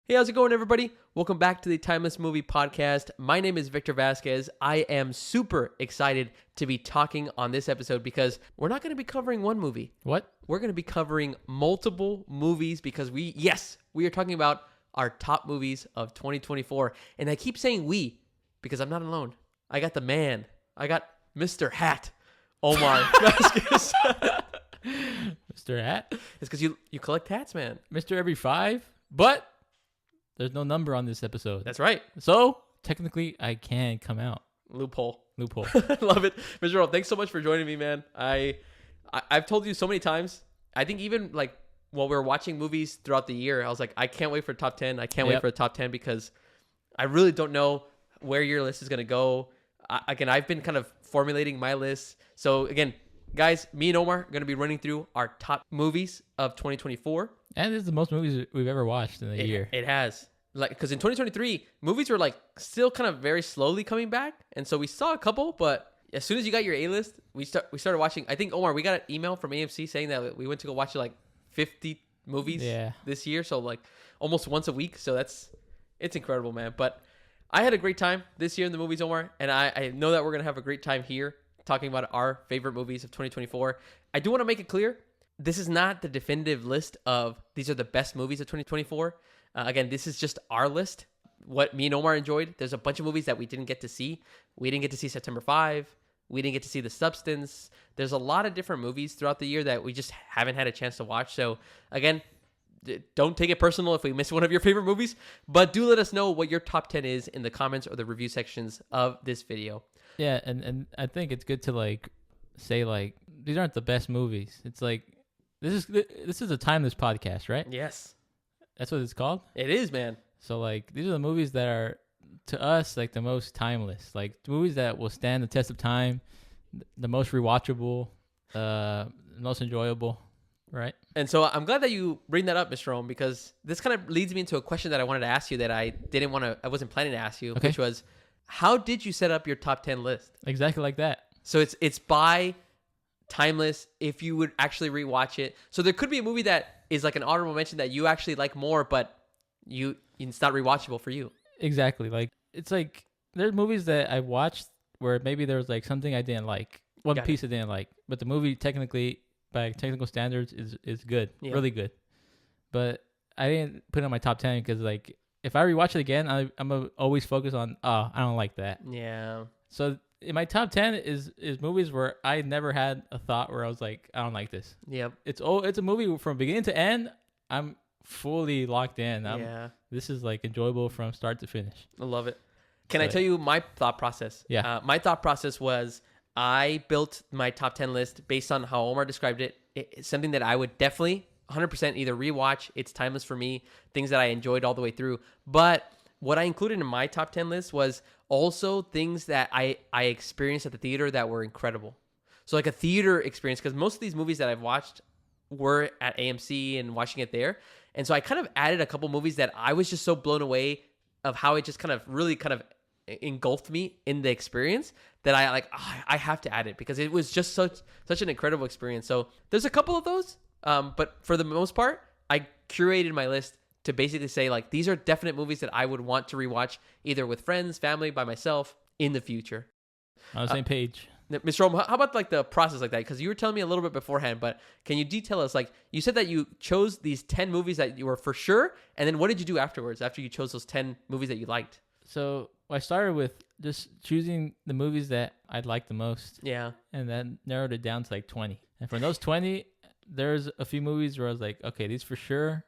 Hey, how's it going, everybody? Welcome back to the Timeless Movie Podcast. My name is Victor Vasquez. I am super excited to be talking on this episode because we're not going to be covering one movie. What? We're going to be covering multiple movies because we are talking about our top movies of 2024. And I keep saying we because I'm not alone. I got the man. I got Mr. Hat, Omar Vasquez. Mr. Hat? It's because you collect hats, man. Mr. Every 5? But there's no number on this episode. That's right. So, technically, I can come out. Loophole. Love it. Mr. Earl, thanks so much for joining me, man. I've told you so many times. I think even like while we were watching movies throughout the year, I was like, I can't wait for top 10. I can't wait for the top 10 because I really don't know where your list is going to go. I've been kind of formulating my list. So again, guys, me and Omar are going to be running through our top movies of 2024. And this is the most movies we've ever watched in a year. It has. Like, because in 2023, movies were like still kind of very slowly coming back. And so we saw a couple, but as soon as you got your A-list, we started watching. I think, Omar, we got an email from AMC saying that we went to go watch like 50 movies this year. So like almost once a week. So it's incredible, man. But I had a great time this year in the movies, Omar. And I know that we're going to have a great time here talking about our favorite movies of 2024. I do want to make it clear, this is not the definitive list of these are the best movies of 2024. Again, this is just our list. What me and Omar enjoyed. There's a bunch of movies that we didn't get to see. We didn't get to see September 5. We didn't get to see The Substance. There's a lot of different movies throughout the year that we just haven't had a chance to watch. So again, don't take it personal if we miss one of your favorite movies, but do let us know what your top 10 is in the comments or the review sections of this video. Yeah, and I think it's good to like say like these aren't the best movies. It's like this is a timeless podcast, right? Yes. That's what it's called? It is, man. So like these are the movies that are to us like the most timeless, like movies that will stand the test of time, the most rewatchable, most enjoyable, right? And so I'm glad that you bring that up, Mr. Rome, because this kind of leads me into a question that I wanted to ask you that I wasn't planning to ask you, which was, how did you set up your top 10 list? Exactly like that. So it's by timeless if you would actually rewatch it. So there could be a movie that is like an honorable mention that you actually like more, but it's not rewatchable for you. Exactly. Like it's like there's movies that I watched where maybe there was like something I didn't like, one piece I didn't like, but the movie technically by technical standards is good, really good. But I didn't put it on my top 10 because like if I rewatch it again, I'm always focused on I don't like that. Yeah. So in my top 10 is movies where I never had a thought where I was like, I don't like this. Yep. It's a movie from beginning to end. I'm fully locked in. This is like enjoyable from start to finish. I love it. Can I tell you my thought process? Yeah. My thought process was I built my top 10 list based on how Omar described it. It's something that I would definitely 100% either rewatch. It's timeless for me. Things that I enjoyed all the way through. But what I included in my top 10 list was also things that I experienced at the theater that were incredible. So like a theater experience, because most of these movies that I've watched were at AMC and watching it there. And so I kind of added a couple movies that I was just so blown away of how it just kind of really kind of engulfed me in the experience that I have to add it because it was just such an incredible experience. So there's a couple of those, but for the most part, I curated my list to basically say like these are definite movies that I would want to rewatch either with friends, family, by myself in the future. On the same page. Mr. Rome, how about like the process like that? Because you were telling me a little bit beforehand, but can you detail us? Like you said that you chose these 10 movies that you were for sure, and then what did you do afterwards after you chose those 10 movies that you liked? So I started with just choosing the movies that I'd like the most. Yeah. And then narrowed it down to like 20. And from those 20, there's a few movies where I was like, okay, these for sure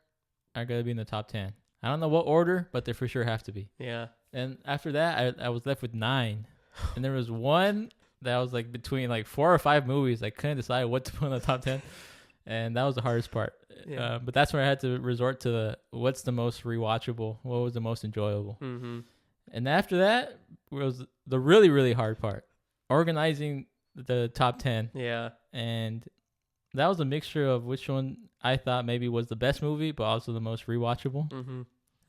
are going to be in the top 10. I don't know what order, but they for sure have to be. Yeah. And after that, I was left with 9. And there was one that was like between like 4 or 5 movies. I couldn't decide what to put in the top 10. And that was the hardest part. Yeah. But that's where I had to resort to what's the most rewatchable? What was the most enjoyable? Mm-hmm. And after that was the really, really hard part. Organizing the top 10. Yeah. And that was a mixture of which one I thought maybe was the best movie, but also the most rewatchable. Mm-hmm.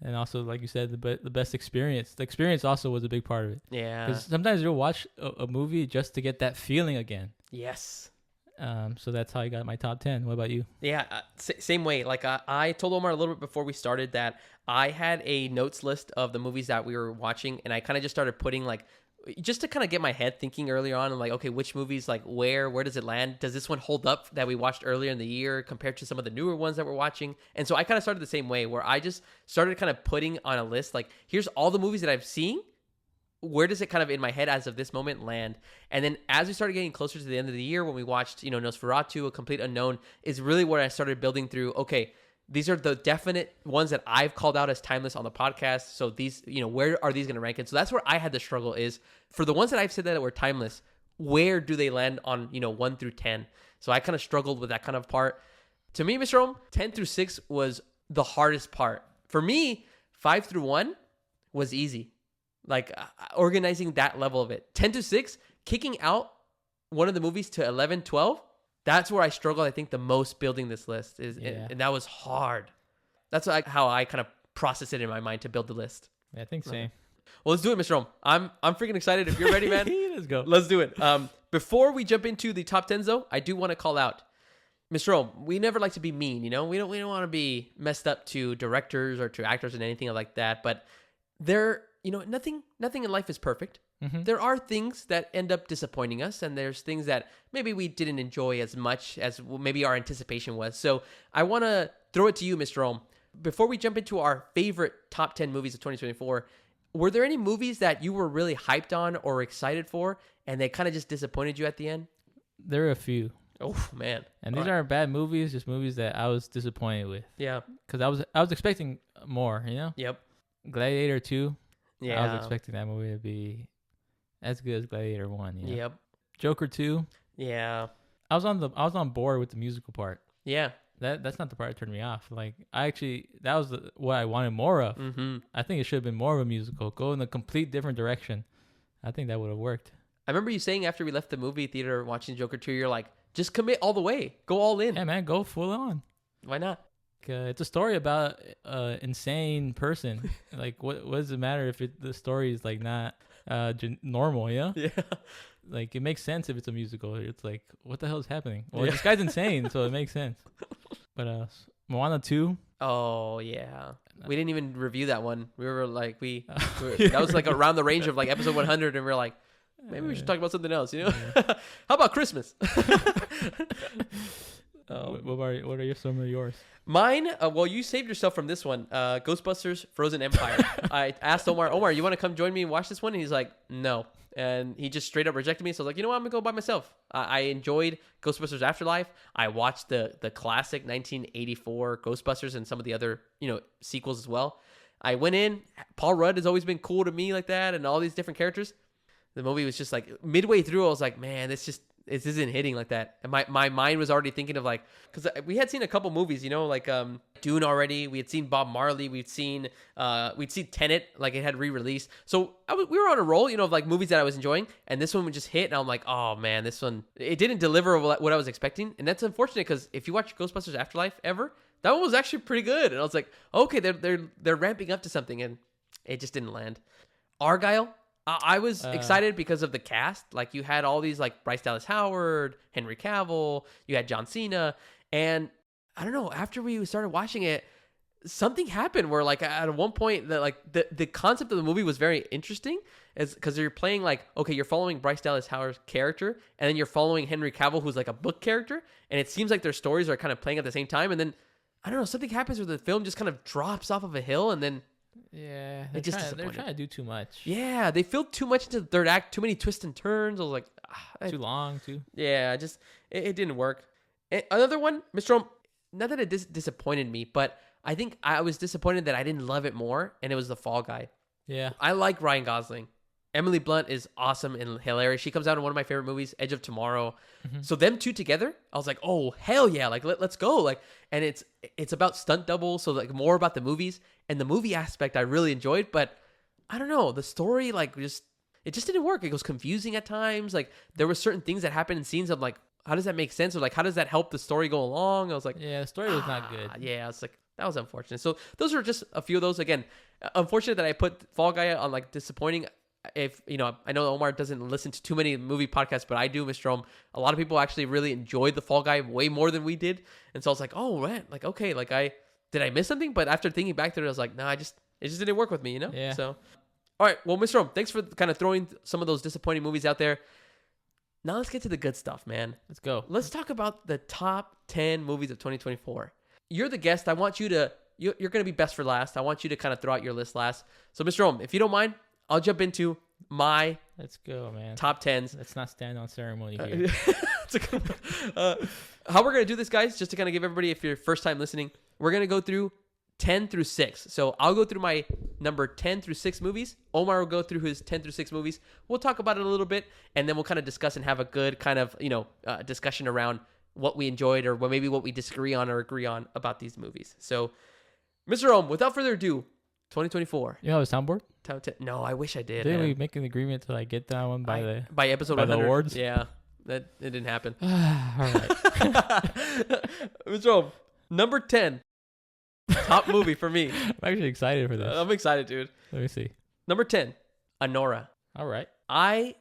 And also, like you said, the best experience. The experience also was a big part of it. Yeah. Because sometimes you'll watch a movie just to get that feeling again. Yes. So that's how I got my top 10. What about you? Yeah, same way. Like I told Omar a little bit before we started that I had a notes list of the movies that we were watching, and I kind of just started putting like, just to kind of get my head thinking earlier on, and like, okay, which movies, like where does it land? Does this one hold up that we watched earlier in the year compared to some of the newer ones that we're watching? And so I kind of started the same way, where I just started kind of putting on a list, like, here's all the movies that I've seen. Where does it kind of in my head as of this moment land? And then as we started getting closer to the end of the year, when we watched, Nosferatu, A Complete Unknown, is really where I started building through, okay, these are the definite ones that I've called out as timeless on the podcast. So these, where are these going to rank in? So that's where I had the struggle is for the ones that I've said that were timeless, where do they land on, 1 through 10? So I kind of struggled with that kind of part. To me, Mr. Rome, 10 through 6 was the hardest part. For me, 5 through 1 was easy. Like organizing that level of it. 10 to 6, kicking out one of the movies to 11, 12, that's where I struggled, I think, the most building this list. And that was hard. That's how I kind of process it in my mind to build the list. Yeah, I think same. Well, let's do it, Mr. Rome. I'm freaking excited. If you're ready, man, let's go. Let's do it. Before we jump into the top 10s, though, I do want to call out, Mr. Rome, we never like to be mean, We don't want to be messed up to directors or to actors and anything like that. But nothing in life is perfect. Mm-hmm. There are things that end up disappointing us, and there's things that maybe we didn't enjoy as much as maybe our anticipation was. So I want to throw it to you, Mr. Rome. Before we jump into our favorite top 10 movies of 2024, were there any movies that you were really hyped on or excited for, and they kind of just disappointed you at the end? There are a few. Oh, man. And these aren't bad movies, just movies that I was disappointed with. Yeah. Because I was expecting more, Yep. Gladiator 2. Yeah. I was expecting that movie to be as good as Gladiator 1. Yep. Joker 2. Yeah. I was on board with the musical part. Yeah. That's not the part that turned me off. Like that was what I wanted more of. Mm-hmm. I think it should have been more of a musical. Go in a complete different direction. I think that would have worked. I remember you saying after we left the movie theater watching Joker 2, you're like, just commit all the way. Go all in. Yeah, man, go full on. Why not? It's a story about an insane person. Like, what does it matter if the story is like not normal? Yeah. Like, it makes sense if it's a musical. It's like, what the hell is happening? Well, this guy's insane, so it makes sense. But Moana 2. Oh yeah, we didn't even review that one. We were like, that was like around the range of like episode 100, and we are like, maybe we should talk about something else. How about Christmas? What are some of yours? Mine, well, you saved yourself from this one. Ghostbusters Frozen Empire. I asked Omar, you want to come join me and watch this one? And he's like, no. And he just straight up rejected me. So I was like, you know what? I'm going to go by myself. I enjoyed Ghostbusters Afterlife. I watched the classic 1984 Ghostbusters and some of the other, sequels as well. I went in. Paul Rudd has always been cool to me like that, and all these different characters. The movie was just like, midway through, I was like, man, this isn't hitting like that. And my mind was already thinking of like, because we had seen a couple movies, like Dune already. We had seen Bob Marley. We'd seen Tenet, like it had re-released. So we were on a roll, of like movies that I was enjoying. And this one would just hit, and I'm like, oh man, this one, it didn't deliver what I was expecting. And that's unfortunate, because if you watch Ghostbusters Afterlife ever, that one was actually pretty good. And I was like, okay, they're ramping up to something, and it just didn't land. Argyle. I was excited because of the cast. Like, you had all these, like, Bryce Dallas Howard, Henry Cavill, you had John Cena, and I don't know, after we started watching it, something happened where, like, at one point, the concept of the movie was very interesting, because you're playing, like, okay, you're following Bryce Dallas Howard's character, and then you're following Henry Cavill, who's, like, a book character, and it seems like their stories are kind of playing at the same time, and then, I don't know, something happens where the film just kind of drops off of a hill, and then yeah, they're trying to do too much. Yeah, they filled too much into the third act, too many twists and turns. I was like, too long, too. Yeah, it didn't work. Another one, Mr. Rome, not that it disappointed me, but I think I was disappointed that I didn't love it more, and it was The Fall Guy. Yeah. I like Ryan Gosling. Emily Blunt is awesome and hilarious. She comes out in one of my favorite movies, Edge of Tomorrow. Mm-hmm. So them two together, I was like, oh, hell yeah. Like, let's go. Like, and it's about stunt doubles. So like more about the movies, and the movie aspect I really enjoyed, but I don't know. The story, like, it just didn't work. It was confusing at times. Like, there were certain things that happened in scenes. I'm like, how does that make sense? Or like, how does that help the story go along? I was like, yeah, the story was not good. Yeah. It's like, that was unfortunate. So those are just a few of those. Again, unfortunate that I put Fall Guy on like disappointing. if I know Omar doesn't listen to too many movie podcasts, but I do, Mr. Om. A lot of people actually really enjoyed The Fall Guy way more than we did, and so I was like, oh man, like okay, like did I miss something? But after thinking back to it, I was like, nah, it just didn't work with me, Yeah. So, all right, well, Mr. Om, thanks for kind of throwing some of those disappointing movies out there. Now let's get to the good stuff, man. Let's go. Let's talk about the top 10 movies of 2024. You're the guest. I want you to. You're going to be best for last. I want you to kind of throw out your list last. So, Mr. Om, if you don't mind, I'll jump into my Let's go, man. top 10s. Let's not stand on ceremony here. How we're going to do this, guys, just to kind of give everybody, if you're first time listening, we're going to go through 10 through 6. So I'll go through my number 10 through 6 movies. Omar will go through his 10 through 6 movies. We'll talk about it a little bit, and then we'll kind of discuss and have a good kind of, discussion around what we enjoyed or maybe what we disagree on or agree on about these movies. So, Mr. Om, without further ado, 2024. You have a soundboard? No, I wish I did. Didn't we make an agreement to get that one by episode by 100? the awards? Yeah, it didn't happen. All right. Mr. Om, number 10, top movie for me. I'm actually excited for this. I'm excited, dude. Let me see. Number 10, Anora. All right. I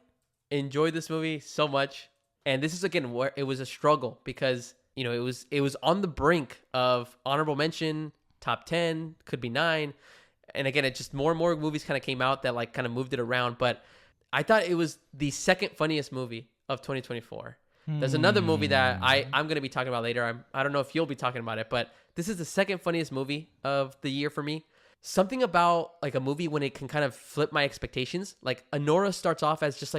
enjoyed this movie so much, and this is again where it was a struggle because it was on the brink of honorable mention, top 10, could be 9. And again, it just more and more movies kind of came out that kind of moved it around. But I thought it was the second funniest movie of 2024. There's another movie that I'm going to be talking about later. I don't know if you'll be talking about it, but this is the second funniest movie of the year for me. Something about a movie when it can kind of flip my expectations. Anora starts off as just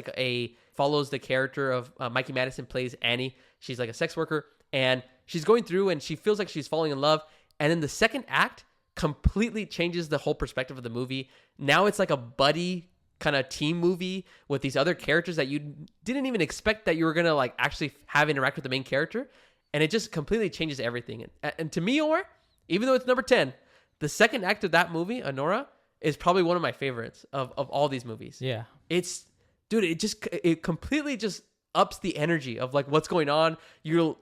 follows the character of Mikey Madison plays Annie. She's a sex worker, and she's going through and she feels like she's falling in love. And then the second act completely changes the whole perspective of the movie. Now it's a buddy kind of team movie with these other characters that you didn't even expect that you were going to actually have interact with the main character. And it just completely changes everything. And to me, Omar, even though it's number 10, the second act of that movie, Anora, is probably one of my favorites of all these movies. Yeah. It completely just ups the energy of what's going on.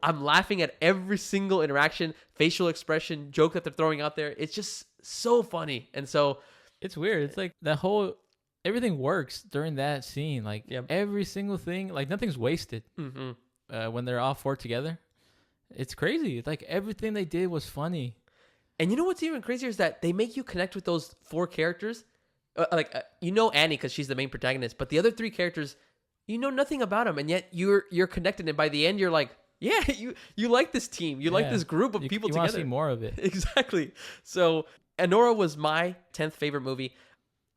I'm laughing at every single interaction, facial expression, joke that they're throwing out there. It's just so funny. And so it's weird. It's that whole everything works during that scene. Every single thing, nothing's wasted. When they're all four together. It's crazy. It's everything they did was funny. And you know what's even crazier is that they make you connect with those four characters. Annie because she's the main protagonist, but the other three characters, you know nothing about them, and yet you're connected. And by the end, you're like, yeah, you like this team, you like this group of people together. You want to see more of it. Exactly. So Anora was my 10th favorite movie.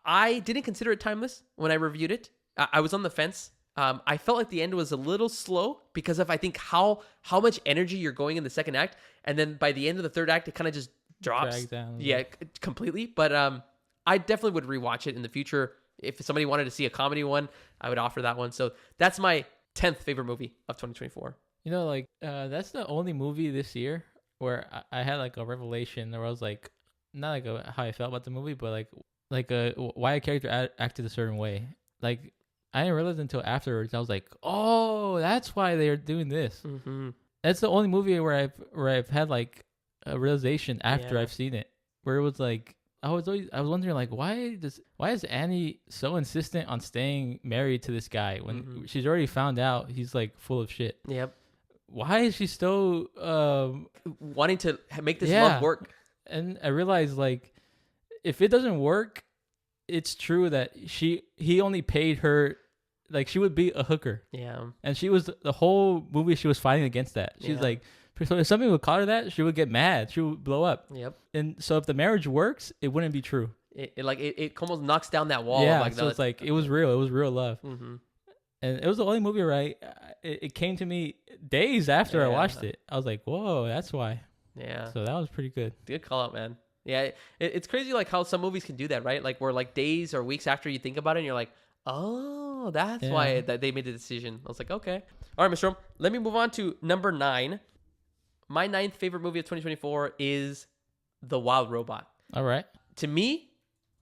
I didn't consider it timeless when I reviewed it. I was on the fence. I felt like the end was a little slow because of I think how much energy you're going in the second act, and then by the end of the third act, it kind of just drops. Down. Yeah, completely. But I definitely would rewatch it in the future. If somebody wanted to see a comedy one, I would offer that one. So that's my 10th favorite movie of 2024. That's the only movie this year where I had a revelation where I was not how I felt about the movie, but why a character acted a certain way. I didn't realize until afterwards. I was like, oh, that's why they're doing this. Mm-hmm. That's the only movie where I've had a realization after I've seen it, where it was I was wondering why is Annie so insistent on staying married to this guy when she's already found out he's full of shit. Yep. Why is she still wanting to make this love work? And I realized if it doesn't work, it's true that he only paid her. She would be a hooker. Yeah. And she was the whole movie. She was fighting against that. She's so if somebody would call her that, she would get mad. She would blow up. Yep. And so if the marriage works, it wouldn't be true. It almost knocks down that wall. Yeah. So it's it was real. It was real love. Mm-hmm. And it was the only movie where it came to me days after I watched it. I was like, whoa, that's why. Yeah. So that was pretty good. Good call out, man. Yeah. It's crazy how some movies can do that, right? Where days or weeks after you think about it and you're like, oh, that's why they made the decision. I was like, okay. All right, Mr. Rom, let me move on to number 9. My 9th favorite movie of 2024 is The Wild Robot. All right. To me,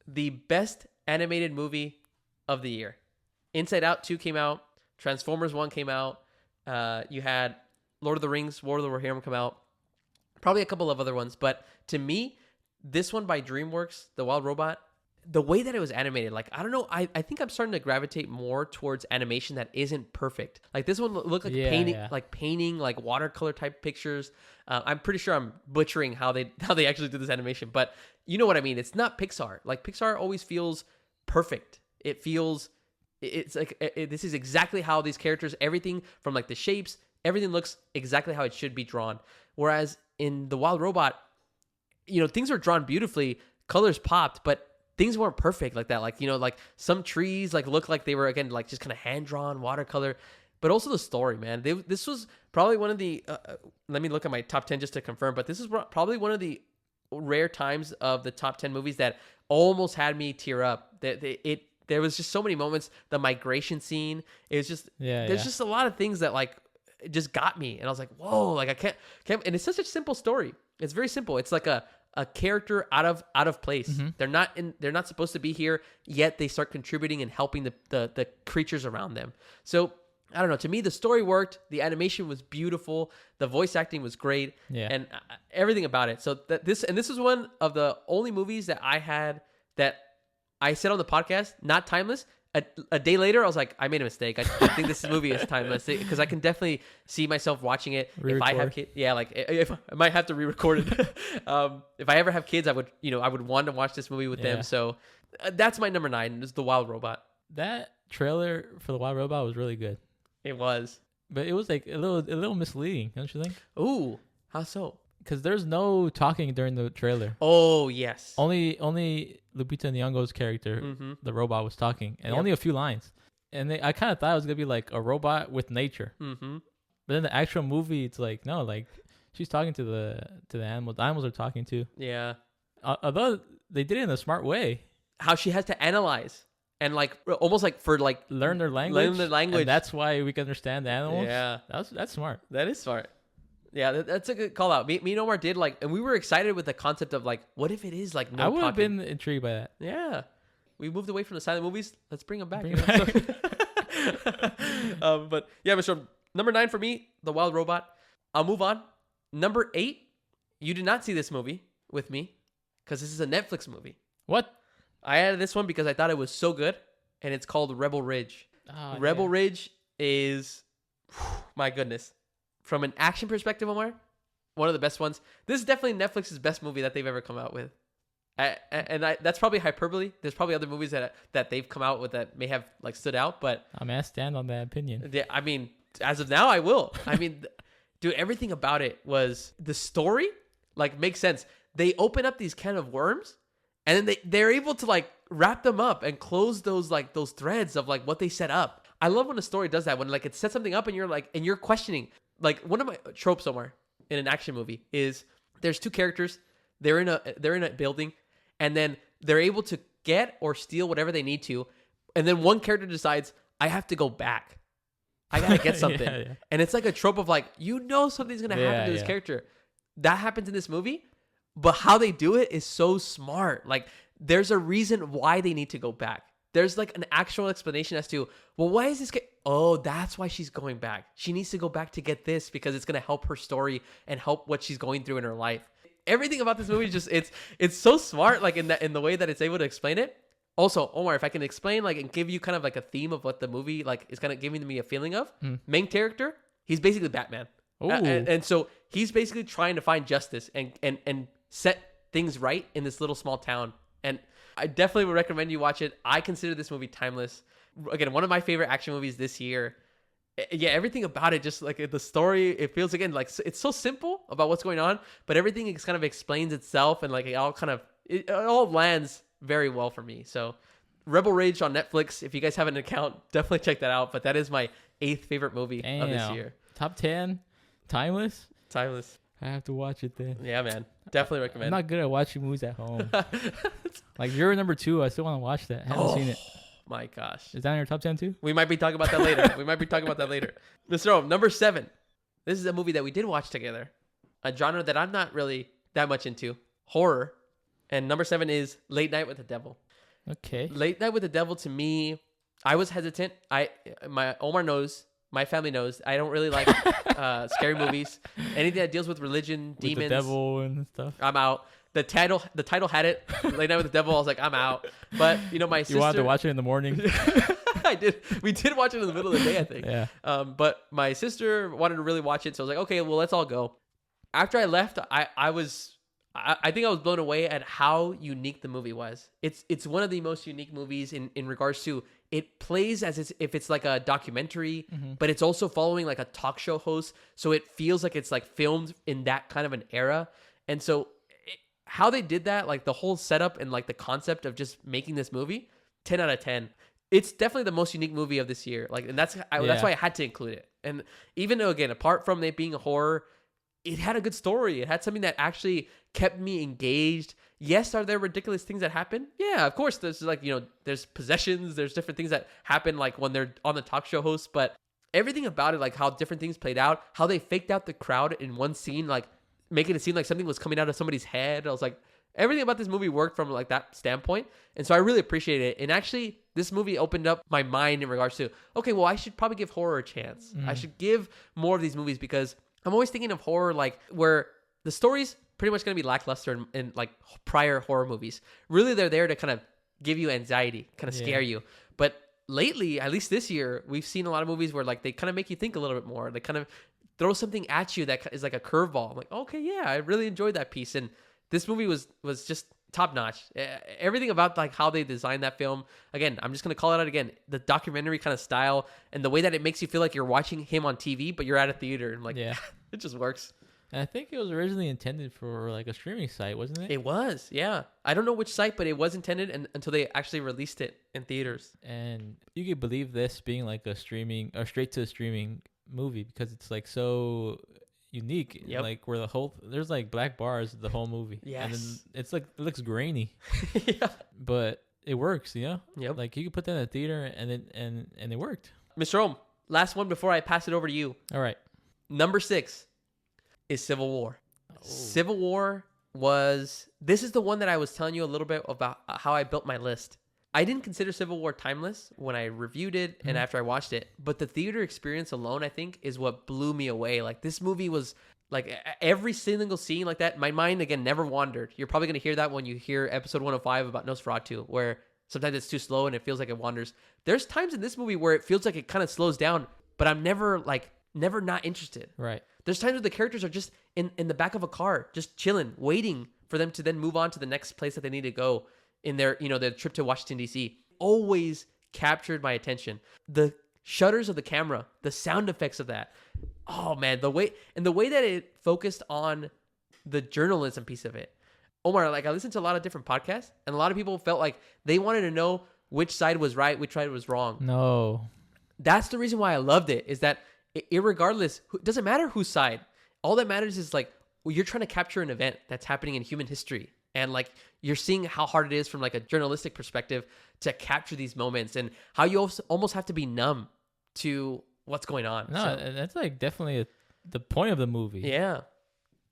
the best animated movie of the year. Inside Out 2 came out. Transformers 1 came out. You had Lord of the Rings, War of the Rohirrim come out. Probably a couple of other ones. But to me, this one by DreamWorks, The Wild Robot, the way that it was animated, like, I don't know, I think I'm starting to gravitate more towards animation that isn't perfect. Like this one looked like painting, like watercolor type pictures. I'm pretty sure I'm butchering how they actually do this animation, but you know what I mean. It's not Pixar. Like Pixar always feels perfect. It feels, it's like this is exactly how these characters, everything from like the shapes, everything looks exactly how it should be drawn. Whereas in The Wild Robot, you know, things were drawn beautifully, colors popped, but things weren't perfect like that. Like, you know, like some trees like look like they were, again, like just kind of hand drawn watercolor, but also the story, man. This was probably one of the, let me look at my top 10 just to confirm, but this is probably one of the rare times of the top 10 movies that almost had me tear up. There was just so many moments. The migration scene, it was just, there's just a lot of things that like just got me. And I was like, whoa, like I can't, and it's such a simple story. It's very simple. It's like a character out of place. Mm-hmm. They're not supposed to be here, yet they start contributing and helping the creatures around them. So I don't know. To me, the story worked. The animation was beautiful. The voice acting was great, and everything about it. So this is one of the only movies that I had that I said on the podcast, not timeless. A day later, I was like, I made a mistake. I think this movie is timeless because I can definitely see myself watching it. Re-record. If I have kids, like if I might have to re-record it. If I ever have kids, I would want to watch this movie with them. So that's my number 9. Is The Wild Robot. That trailer for The Wild Robot was really good. It was, but it was like a little misleading, don't you think? Ooh, how so? Because there's no talking during the trailer. Oh yes. Only Lupita Nyong'o's character, the robot, was talking, and only a few lines. And I kind of thought it was gonna be like a robot with nature. Mm-hmm. But in the actual movie, it's like no, like she's talking to the animals. The animals are talking too. Yeah. Although they did it in a smart way. How she has to analyze and like almost like for like learn their language. And that's why we can understand the animals. Yeah. That's smart. That is smart. Yeah, that's a good call out. Me and Omar did like, and we were excited with the concept of like, what if it is like no I would have talking? been intrigued by that. Yeah, we moved away from the silent movies. Let's bring them back. But yeah, Mr. Number 9 for me, The Wild Robot. I'll move on. Number 8, you did not see this movie with me because this is a Netflix movie. What? I added this one because I thought it was so good, and it's called Rebel Ridge. Rebel Ridge is, my goodness. From an action perspective, Omar, one of the best ones. This is definitely Netflix's best movie that they've ever come out with. That's probably hyperbole. There's probably other movies that they've come out with that may have like stood out, but I mean, I stand on that opinion. I mean, as of now, I will. I mean, dude, everything about it was the story like makes sense. They open up these can of worms, and then they're able to like wrap them up and close those threads of like what they set up. I love when a story does that, when like it sets something up and you're questioning. Like one of my tropes, Omar, in an action movie is there's two characters. They're in a building, and then they're able to get or steal whatever they need to, and then one character decides, I have to go back. I gotta get something. Yeah. And it's like a trope of like, something's gonna happen to this character. That happens in this movie, but how they do it is so smart. Like there's a reason why they need to go back. There's like an actual explanation as to, well, why is this oh, that's why she's going back. She needs to go back to get this because it's going to help her story and help what she's going through in her life. Everything about this movie is just, it's so smart, like in the way that it's able to explain it. Also, Omar, if I can explain like and give you kind of like a theme of what the movie like is kind of giving me a feeling of. Main character, he's basically Batman. And so he's basically trying to find justice and set things right in this little small town. And I definitely would recommend you watch it. I consider this movie timeless. Again, one of my favorite action movies this year. Yeah, everything about it, just like the story, it feels again like it's so simple about what's going on, but everything is kind of explains itself, and like it all lands very well for me. So, Rebel Ridge on Netflix. If you guys have an account, definitely check that out. But that is my 8th favorite movie of this year. Top 10, timeless. Timeless. I have to watch it then. Yeah, man. Definitely recommend. I'm not good at watching movies at home. Like, you're number 2. I still want to watch that. I haven't seen it. My gosh. Is that in your top 10 too? We might be talking about that later. Mr. O, number 7. This is a movie that we did watch together. A genre that I'm not really that much into. Horror. And number 7 is Late Night with the Devil. Okay. Late Night with the Devil, to me, I was hesitant. Omar knows My family knows I don't really like scary movies. Anything that deals with religion, With demons, the devil and stuff. I'm out. The title had it. Late Night with the Devil. I was like, I'm out. But my sister. You wanted to watch it in the morning. I did. We did watch it in the middle of the day, I think. Yeah. But my sister wanted to really watch it, so I was like, okay, well, let's all go. After I left, I think I was blown away at how unique the movie was. It's one of the most unique movies in regards to it plays as if it's like a documentary, but it's also following like a talk show host, so it feels like it's like filmed in that kind of an era. And so how they did that, like the whole setup and like the concept of just making this movie, 10 out of 10. It's definitely the most unique movie of this year. Like, and that's why I had to include it. And even though, again, apart from it being a horror, it had a good story. It had something that actually kept me engaged. Yes, are there ridiculous things that happen? Yeah, of course. There's like, there's possessions. There's different things that happen like when they're on the talk show host. But everything about it, like how different things played out, how they faked out the crowd in one scene, like making it seem like something was coming out of somebody's head. I was like, everything about this movie worked from like that standpoint. And so I really appreciate it. And actually, this movie opened up my mind in regards to, okay, well, I should probably give horror a chance. I should give more of these movies because I'm always thinking of horror like where the story's pretty much going to be lackluster in like prior horror movies. Really, they're there to kind of give you anxiety, kind of scare you. But lately, at least this year, we've seen a lot of movies where like they kind of make you think a little bit more. They kind of throw something at you that is like a curveball. I'm like, okay, yeah, I really enjoyed that piece. And this movie was just top notch. Everything about like how they designed that film. Again, I'm just going to call it out again. The documentary kind of style and the way that it makes you feel like you're watching him on TV, but you're at a theater. And like, it just works. And I think it was originally intended for like a streaming site, wasn't it? It was, yeah. I don't know which site, but it was intended until they actually released it in theaters. And you could believe this being like a streaming or straight to streaming movie because it's like so unique. Like where there's like black bars the whole movie. Yes. And then it's like it looks grainy. Yeah. But it works, Yep. Like you could put that in a theater and it worked. Mr. Rome, last one before I pass it over to you. All right. Number 6 is Civil War. Civil War this is the one that I was telling you a little bit about how I built my list. I didn't consider Civil War timeless when I reviewed it and after I watched it, but the theater experience alone, I think, is what blew me away. Like this movie was like every single scene like that. My mind again never wandered. You're probably going to hear that when you hear episode 105 about Nosferatu, where sometimes it's too slow and it feels like it wanders. There's times in this movie where it feels like it kind of slows down, but I'm never not interested. Right. There's times where the characters are just in the back of a car, just chilling, waiting for them to then move on to the next place that they need to go in their trip to Washington, D.C. Always captured my attention. The shutters of the camera, the sound effects of that. Oh man, the way that it focused on the journalism piece of it. Omar, like I listened to a lot of different podcasts and a lot of people felt like they wanted to know which side was right, which side was wrong. No. That's the reason why I loved it, is that irregardless, it doesn't matter whose side. All that matters is like, well, you're trying to capture an event that's happening in human history. And like, you're seeing how hard it is from like a journalistic perspective to capture these moments and how you almost have to be numb to what's going on. No, that's like definitely the point of the movie. Yeah.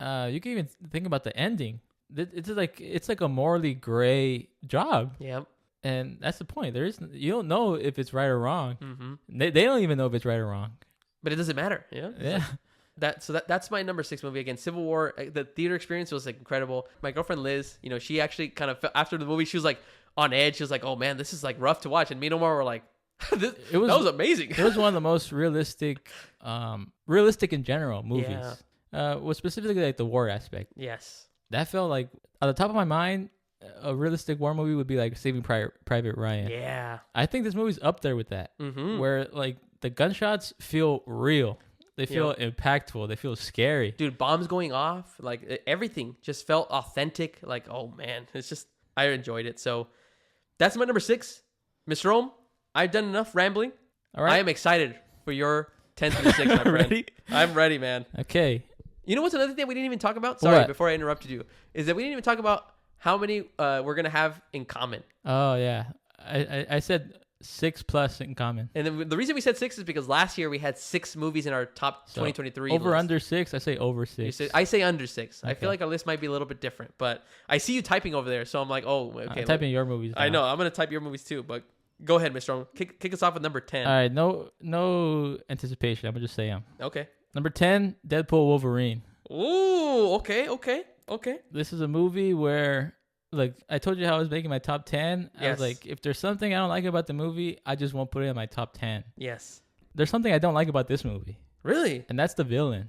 You can even think about the ending. It's like a morally gray job. Yeah. And that's the point. You don't know if it's right or wrong. Mm-hmm. They don't even know if it's right or wrong. But it doesn't matter. Yeah. Yeah. That's my number 6 movie. Again, Civil War. The theater experience was like incredible. My girlfriend Liz, she actually kind of after the movie, she was like on edge. She was like, "Oh man, this is like rough to watch." And me and Omar were like, that was amazing. It was one of the most realistic in general movies. Yeah. Was specifically like the war aspect. Yes. That felt like at the top of my mind, a realistic war movie would be like Saving Private Ryan. Yeah. I think this movie's up there with that. Mm-hmm. Where like the gunshots feel real. They feel impactful. They feel scary. Dude, bombs going off. Like everything just felt authentic. Like, oh man, it's just, I enjoyed it. So that's my number 6. Mr. Rome, I've done enough rambling. All right. I am excited for your 10 through 6, my friend. Ready? I'm ready, man. Okay. You know what's another thing we didn't even talk about? Sorry, What? Before I interrupted you, is that we didn't even talk about how many we're going to have in common. Oh, yeah. I said 6+ in common. And then the reason we said 6 is because last year we had 6 movies in our top 2023 Over list. under 6? I say over 6. I say under 6. Okay. I feel like our list might be a little bit different, but I see you typing over there, so I'm like, oh, okay. I'm typing your movies down. I know. I'm going to type your movies too, but Go ahead, Mr. Owen. Kick us off with number 10. All right, no anticipation. I'm gonna just say Okay. Number 10, Deadpool Wolverine. Ooh, okay. This is a movie where, like, I told you how I was making my top 10. Yes. I was like, if there's something I don't like about the movie, I just won't put it in my top 10. Yes. There's something I don't like about this movie. Really? And that's the villain.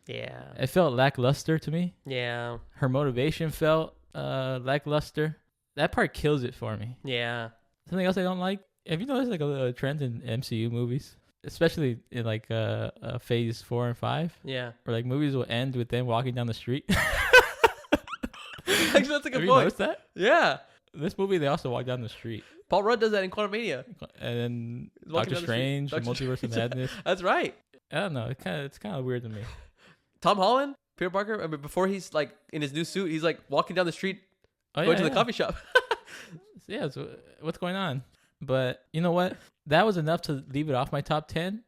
Yeah. It felt lackluster to me. Yeah. Her motivation felt lackluster. That part kills it for me. Yeah. Something else I don't like. Have you noticed like a trend in MCU movies, especially in like phase 4 and 5? Yeah. Where like movies will end with them walking down the street. Actually, that's a good Have you point. noticed that? Yeah. This movie, they also walk down the street. Paul Rudd does that in Quantumania. And then Walking Doctor down the Strange, street. the Multiverse of Madness. That's right. I don't know. It's kind of weird to me. Tom Holland, Peter Parker. I mean, before he's like in his new suit, he's like walking down the street, going to the coffee shop. Yeah. So what's going on? But you know what? That was enough to leave it off my top 10.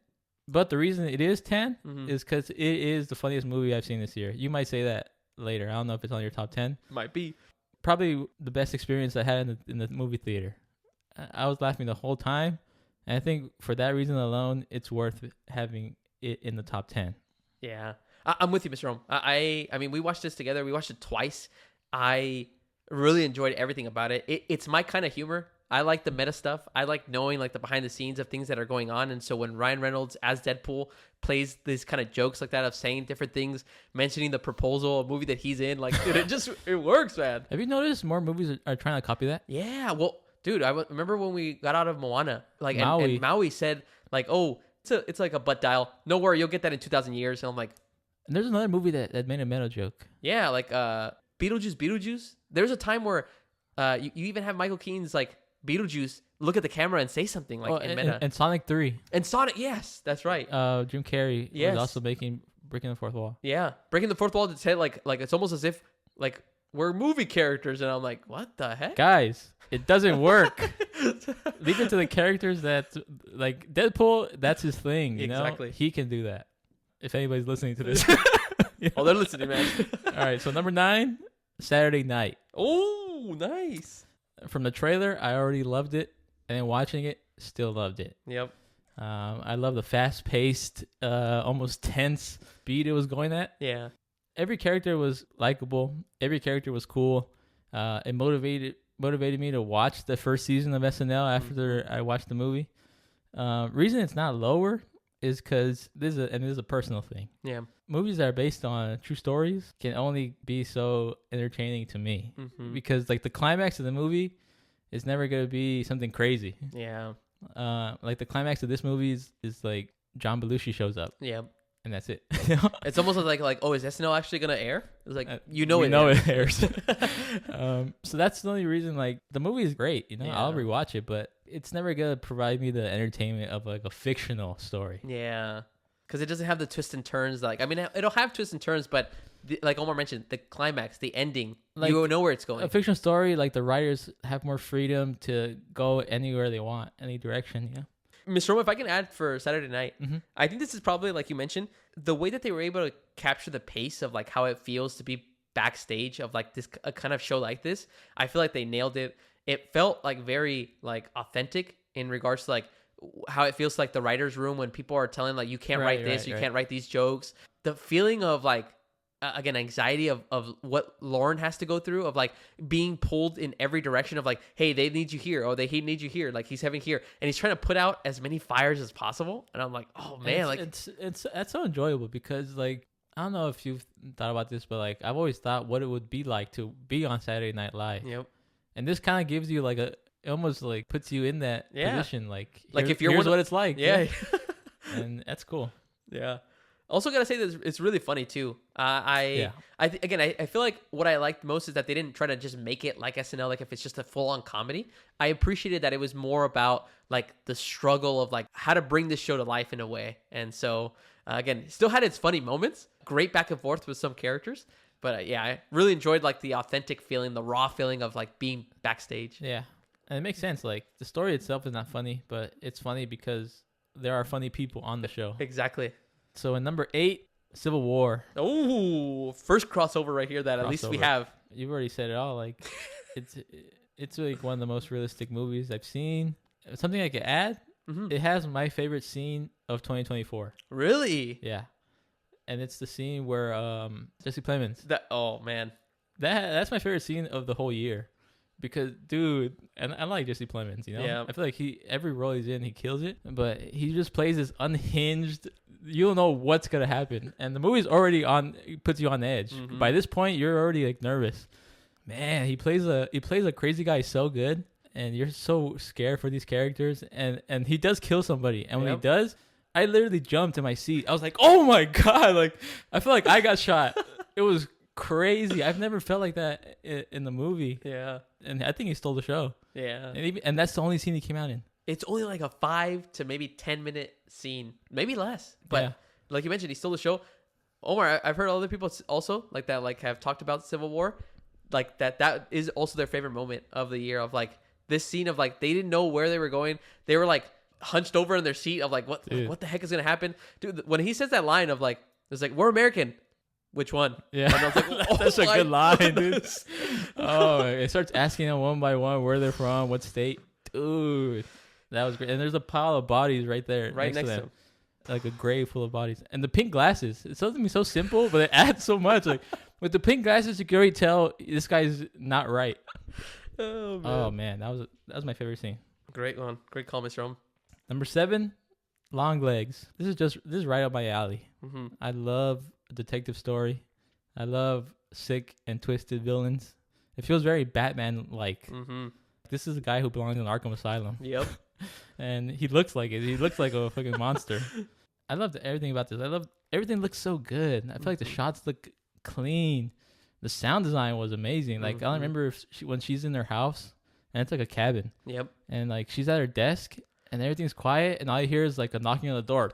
But the reason it is 10 is because it is the funniest movie I've seen this year. You might say that later. I don't know if it's on your top 10. Might be. Probably the best experience I had in the movie theater. I was laughing the whole time. And I think for that reason alone, it's worth having it in the top 10. Yeah. I'm with you, Mr. Rome. I mean, we watched this together. We watched it twice. I really enjoyed everything about it. It's my kind of humor. I like the meta stuff. I like knowing like the behind the scenes of things that are going on. And so when Ryan Reynolds as Deadpool plays these kind of jokes like that of saying different things, mentioning the proposal, a movie that he's in, like dude, it works, man. Have you noticed more movies are trying to copy that? Yeah. Well, dude, I remember when we got out of Moana, like Maui. and Maui said like, oh, it's like a butt dial. No worry, you'll get that in 2,000 years. And I'm like, and there's another movie that made a meta joke. yeah, like Beetlejuice. There's a time where you even have Michael Keaton's like Beetlejuice look at the camera and say something like in meta. And Sonic 3. And Sonic, yes, that's right. Jim Carrey Yes. was also breaking the fourth wall. Yeah, breaking the fourth wall to say like it's almost as if like we're movie characters, and I'm like, what the heck, Guys? It doesn't work. Leave it to the characters that like Deadpool. That's his thing. You know, Exactly. he can do that. If anybody's listening to this. Oh, they're listening, man. All right. So number 9, Saturday Night. Oh, nice. From the trailer, I already loved it, and then watching it, still loved it. Yep. I love the fast-paced, almost tense beat it was going at. Yeah. Every character was likable. Every character was cool. It motivated me to watch the first season of SNL after I watched the movie. Reason it's not lower is because this is a personal thing. Yeah. Movies that are based on true stories can only be so entertaining to me because like the climax of the movie is never going to be something crazy. Yeah. Like the climax of this movie is like John Belushi shows up. Yeah. And that's it. It's almost like, oh, is SNL actually gonna air? It's like it airs. So that's the only reason. Like the movie is great, Yeah. I'll rewatch it, but it's never gonna provide me the entertainment of like a fictional story. Yeah, because it doesn't have the twists and turns. Like, I mean, it'll have twists and turns, but like Omar mentioned, the climax, the ending, Like, you know where it's going. A fictional story, like the writers have more freedom to go anywhere they want, any direction. Mr. Roma, if I can add for Saturday Night, I think this is probably, like you mentioned, the way that they were able to capture the pace of like how it feels to be backstage of like this a kind of show like this. I feel like they nailed it. It felt like very like authentic in regards to like how it feels like the writer's room when people are telling like you can't write this, you can't write these jokes. The feeling of like again, anxiety of what Lauren has to go through, of like being pulled in every direction of like, hey, they need you here, or they need you here, like he's having here, and he's trying to put out as many fires as possible. And I'm like, oh man, like it's that's so enjoyable because like I don't know if you've thought about this, but like I've always thought what it would be like to be on Saturday Night Live. Yep. And this kind of gives you like it almost like puts you in that position, like if you're here's what it's like. Yeah. And that's cool. Yeah. Also gotta say that it's really funny too. I feel like what I liked most is that they didn't try to just make it like SNL, like if it's just a full-on comedy. I appreciated that it was more about like the struggle of like how to bring this show to life in a way. And so again, still had its funny moments, great back and forth with some characters, but I really enjoyed like the authentic feeling, the raw feeling of like being backstage. Yeah, and it makes sense. Like the story itself is not funny, but it's funny because there are funny people on the show. Exactly. So in number 8, Civil War. Oh, first crossover right here that at least we have. You've already said it all. Like it's like one of the most realistic movies I've seen. something I could add. Mm-hmm. It has my favorite scene of 2024. Really? Yeah, and it's the scene where Jesse Plemons. Oh man, That's my favorite scene of the whole year, because dude, and I like Jesse Plemons. Yeah. I feel like every role he's in, he kills it. But he just plays this unhinged. You don't know what's gonna happen, and the movie's already puts you on edge. Mm-hmm. By this point, you're already like nervous. Man, he plays a crazy guy so good, and you're so scared for these characters. And he does kill somebody, and when he does, I literally jumped in my seat. I was like, "Oh my god!" Like I feel like I got shot. It was crazy. I've never felt like that in the movie. Yeah, and I think he stole the show. Yeah, and that's the only scene he came out in. It's only like a 5 to maybe 10-minute scene, maybe less. But like you mentioned, he stole the show. Omar, I've heard other people also like that, like have talked about Civil War. Like that is also their favorite moment of the year, of like this scene of like they didn't know where they were going. They were like hunched over in their seat of like what the heck is gonna happen, dude. When he says that line of like it's like, we're American, which one? Yeah, and I was like, that's a good line, dude. Oh, it starts asking them one by one where they're from, what state, dude. That was great. And there's a pile of bodies right there, right next to them. them. Like a grave full of bodies. And the pink glasses. It's something so simple, but it adds so much. Like with the pink glasses, you can already tell this guy's not right. Oh man, that was my favorite scene. Great one. Great call, Mr. Om. Number 7, Long Legs. This is right up my alley. Mm-hmm. I love a detective story. I love sick and twisted villains. It feels very Batman-like. Mm-hmm. This is a guy who belongs in Arkham Asylum. Yep. And he looks like it. He looks like a fucking monster. I loved everything about this. Everything looks so good. I feel like the shots look clean. The sound design was amazing. Like I don't remember when she's in her house and it's like a cabin. Yep. And like she's at her desk and everything's quiet and all you hear is like a knocking on the door.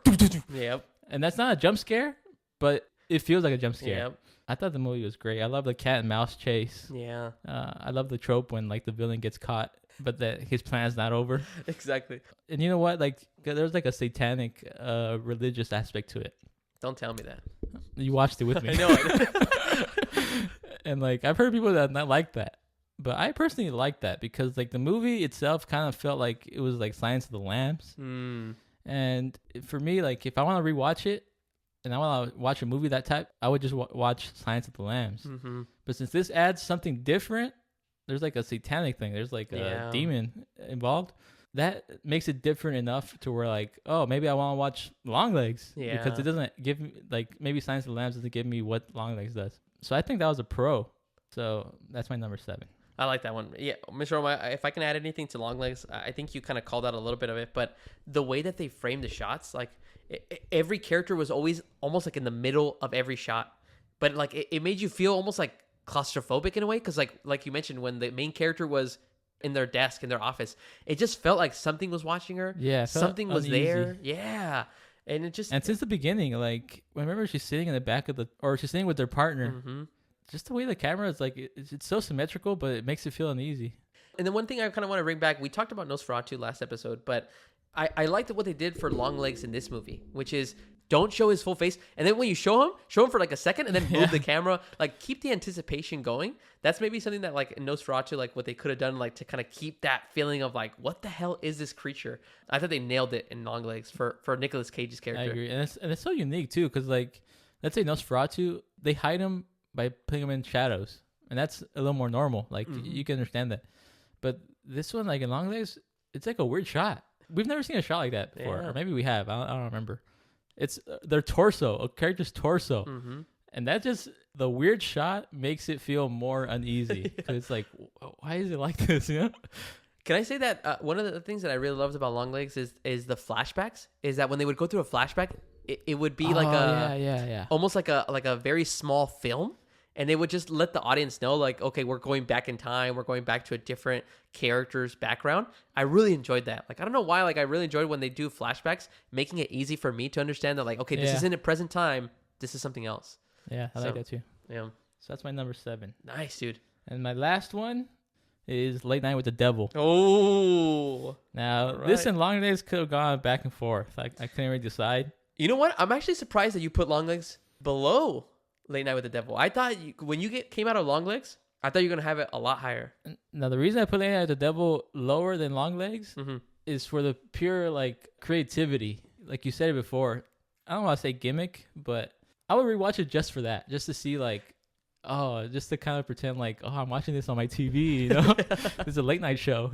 Yep. And that's not a jump scare, but it feels like a jump scare. Yep. I thought the movie was great. I love the cat and mouse chase. Yeah. I love the trope when like the villain gets caught, but that his plan's not over. Exactly. And you know what? Like there's like a satanic, religious aspect to it. Don't tell me that. You watched it with me. I know. And like I've heard people that not like that, but I personally like that because like the movie itself kind of felt like it was like Silence of the Lambs. And for me, like if I want to rewatch it and I want to watch a movie that type, I would just watch Silence of the Lambs. Mm-hmm. But since this adds something different, there's like a satanic thing. There's like a demon involved. That makes it different enough to where like, oh, maybe I want to watch Long Legs. Yeah. Because it doesn't give me, like, maybe Silence of the Lambs doesn't give me what Long Legs does. So I think that was a pro. So that's my number 7. I like that one. Yeah, Mr. Omar, if I can add anything to Long Legs, I think you kind of called out a little bit of it, but the way that they framed the shots, like every character was always almost like in the middle of every shot, but like it made you feel almost like claustrophobic in a way, because like you mentioned, when the main character was in their desk in their office, it just felt like something was watching her. Yeah, something was uneasy. there. Yeah, and since the beginning, like whenever she's sitting in the back of or she's sitting with their partner. Mm-hmm. Just the way the camera is, like, it's so symmetrical, but it makes it feel uneasy. And then one thing I kind of want to bring back, we talked about Nosferatu last episode, but I liked what they did for Long Legs in this movie, which is don't show his full face. And then when you show him for like a second and then move the camera, like keep the anticipation going. That's maybe something that like in Nosferatu, like what they could have done, like to kind of keep that feeling of like, what the hell is this creature? I thought they nailed it in Long Legs for Nicolas Cage's character. I agree. And it's so unique too, because like, let's say Nosferatu, they hide him by putting them in shadows, and that's a little more normal. Like you can understand that, but this one, like in Long Legs, it's like a weird shot. We've never seen a shot like that before, or maybe we have. I don't remember. It's their torso, a character's torso, and that just the weird shot makes it feel more uneasy because it's like, why is it like this? You know? Can I say that one of the things that I really loved about Long Legs is the flashbacks? Is that when they would go through a flashback, it would be like almost like a very small film. And they would just let the audience know, like, okay, we're going back in time. We're going back to a different character's background. I really enjoyed that. Like, I don't know why. Like, I really enjoyed when they do flashbacks, making it easy for me to understand that, like, okay, this isn't a present time. This is something else. Yeah, I like that too. Yeah. So that's my number 7. Nice, dude. And my last one is Late Night with the Devil. Oh. Now, this and Long Legs could have gone back and forth. I couldn't really decide. You know what? I'm actually surprised that you put Long Legs below Late Night with the Devil. I thought when you came out of Long Legs, I thought you were going to have it a lot higher. Now, the reason I put Late Night with the Devil lower than Long Legs is for the pure like creativity. Like you said it before. I don't want to say gimmick, but I would rewatch it just for that, just to see like, oh, just to kind of pretend like, oh, I'm watching this on my TV, you know, it's a late night show,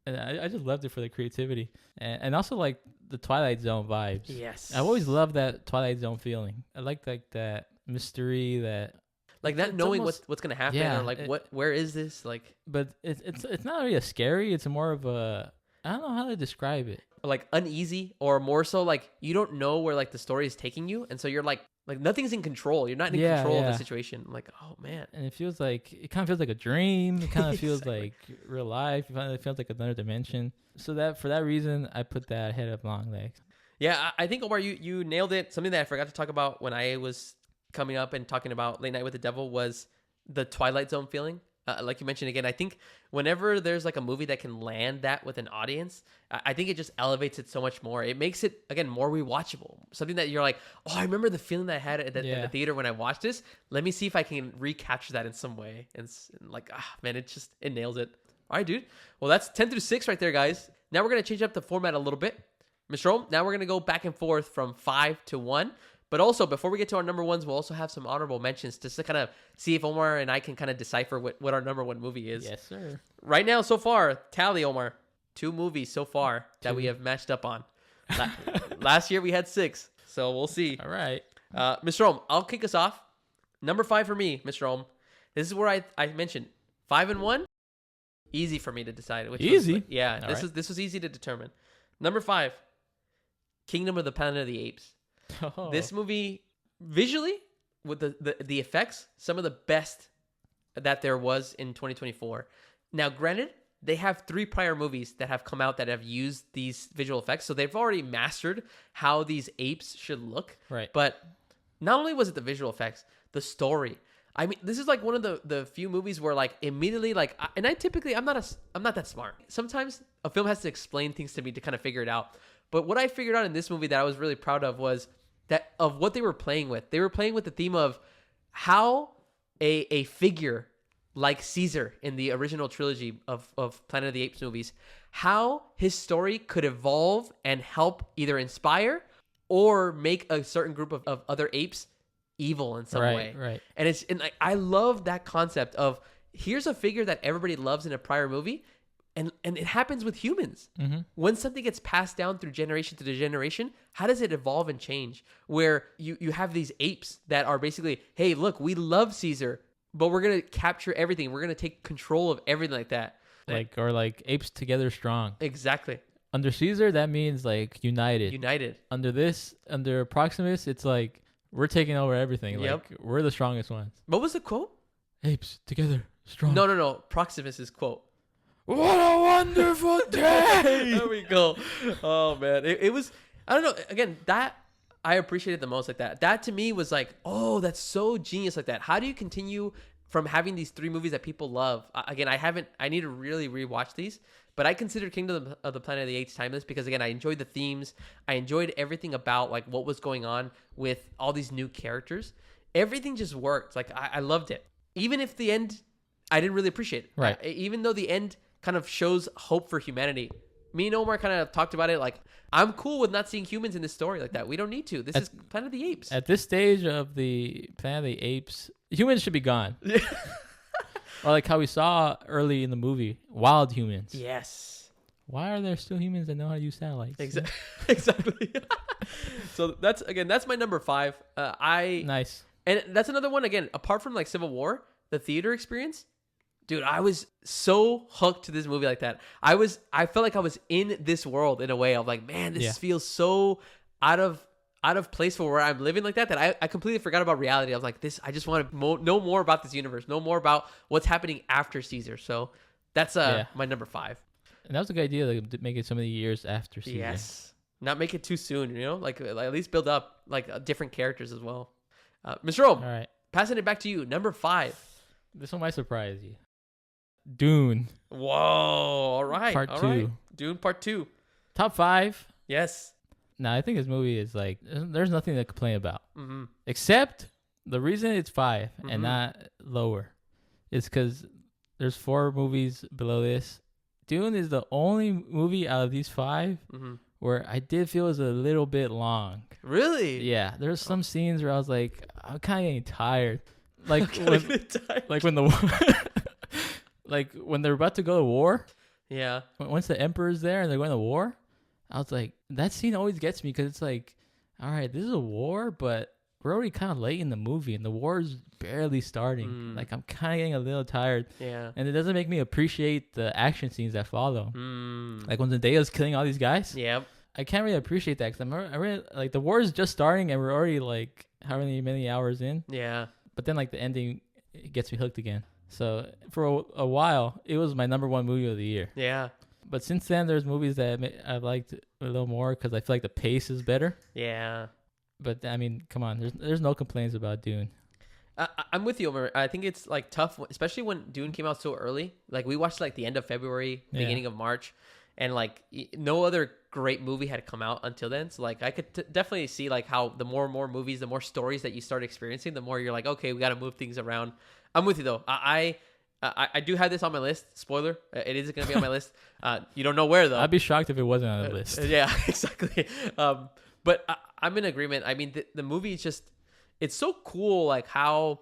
and I just loved it for the creativity, and also like the Twilight Zone vibes. Yes, I've always loved that Twilight Zone feeling. I like that mystery, that like that knowing almost, what's gonna happen, or like where is this like. But it's not really a scary. It's more of a, I don't know how to describe it. Like uneasy, or more so like you don't know where like the story is taking you, and so you're like nothing's in control. You're not in control of the situation. I'm like, oh man. And it kind of feels like a dream. It kind of feels like real life. It feels like another dimension. So that for that reason, I put that ahead of Longlegs. Yeah, I think Omar, you nailed it. Something that I forgot to talk about when I was coming up and talking about Late Night with the Devil was the Twilight Zone feeling. Like you mentioned again, I think whenever there's like a movie that can land that with an audience, I think it just elevates it so much more. It makes it, again, more rewatchable. Something that you're like, oh, I remember the feeling that I had at the theater when I watched this. Let me see if I can recapture that in some way. And like, man, it nails it. All right, dude. Well, that's 10 through 6 right there, guys. Now we're going to change up the format a little bit. Mr. Rome, now we're going to go back and forth from 5 to 1. But also, before we get to our number ones, we'll also have some honorable mentions just to kind of see if Omar and I can kind of decipher what our number one movie is. Yes, sir. Right now, so far, tally, Omar. 2 movies so far that we have matched up on. Last year, we had 6. So we'll see. All right. Mr. Rome, I'll kick us off. Number 5 for me, Mr. Rome. This is where I mentioned 5 and 1. Easy for me to decide. Easy? Yeah, this was easy to determine. Number 5, Kingdom of the Planet of the Apes. Oh. This movie, visually, with the effects, some of the best that there was in 2024. Now, granted, they have 3 prior movies that have come out that have used these visual effects, so they've already mastered how these apes should look. Right. But not only was it the visual effects, the story. I mean, this is like one of the few movies where like immediately like, and I'm not that smart. Sometimes a film has to explain things to me to kind of figure it out. But what I figured out in this movie that I was really proud of was that of what they were playing with. They were playing with the theme of how a figure like Caesar in the original trilogy of Planet of the Apes movies, how his story could evolve and help either inspire or make a certain group of other apes evil in some way. Right. And I love that concept of here's a figure that everybody loves in a prior movie. And it happens with humans. Mm-hmm. When something gets passed down through generation to generation, how does it evolve and change? Where you have these apes that are basically, hey, look, we love Caesar, but we're going to capture everything. We're going to take control of everything like that. Like apes together strong. Exactly. Under Caesar, that means like united. Under Proximus, it's like we're taking over everything. Yep. Like we're the strongest ones. What was the quote? Apes together strong. No. Proximus's quote. What a wonderful day! There we go. Oh man, it was. I don't know. Again, that I appreciated the most. Like that to me was like, oh, that's so genius. Like that. How do you continue from having these 3 movies that people love? Again, I need to really rewatch these. But I consider Kingdom of the Planet of the Apes timeless because again, I enjoyed the themes. I enjoyed everything about like what was going on with all these new characters. Everything just worked. Like I loved it. Even if the end, I didn't really appreciate it. Right. Even though the end kind of shows hope for humanity. Me and Omar kind of talked about it. Like, I'm cool with not seeing humans in this story like that. We don't need to. This is Planet of the Apes. At this stage of the Planet of the Apes, humans should be gone. Or like how we saw early in the movie, wild humans. Yes. Why are there still humans that know how to use satellites? Exactly. So that's my number 5. Nice. And that's another one, again, apart from like Civil War, the theater experience. Dude, I was so hooked to this movie like that. I felt like I was in this world in a way. I'm like, man, this feels so out of place for where I'm living like that I completely forgot about reality. I was like, I just want to know more about this universe, know more about what's happening after Caesar. So that's my number 5. And that was a good idea to make it so many years after Caesar. Yes. Not make it too soon, you know? Like at least build up like different characters as well. Mr. Rome, all right. Passing it back to you. Number 5. This one might surprise you. Dune. Whoa. All right. Part 2. Right. Dune Part 2. Top 5. Yes. Nah, I think this movie is like, there's nothing to complain about. Mm-hmm. Except the reason it's 5 and not lower is because there's 4 movies below this Dune is the only movie out of these 5 where I did feel it was a little bit long. Really? Yeah, there's some scenes where I was like, I'm kind of getting tired. Like when the like when they're about to go to war. Yeah. Once the emperor's there and they're going to war, I was like, that scene always gets me because it's like, all right, this is a war, but we're already kind of late in the movie and the war is barely starting. Like, I'm kind of getting a little tired. Yeah. And it doesn't make me appreciate the action scenes that follow. Like when Zendaya's killing all these guys. Yep. I can't really appreciate that because I really, like, the war is just starting and we're already like how many hours in. Yeah. But then like the ending, it gets me hooked again. So for a while, it was my number 1 movie of the year. Yeah. But since then, there's movies that I've liked a little more because I feel like the pace is better. Yeah. But I mean, come on, there's no complaints about Dune. I'm with you, Omar. I think it's like tough, especially when Dune came out so early. Like we watched like the end of February, beginning of March, and like no other great movie had come out until then. So like I could definitely see like how the more and more movies, the more stories that you start experiencing, the more you're like, okay, we got to move things around. I'm with you though. I do have this on my list. Spoiler, it is going to be on my list. You don't know where though. I'd be shocked if it wasn't on the list. Yeah, exactly. But I'm in agreement. I mean, the movie is just, it's so cool. Like how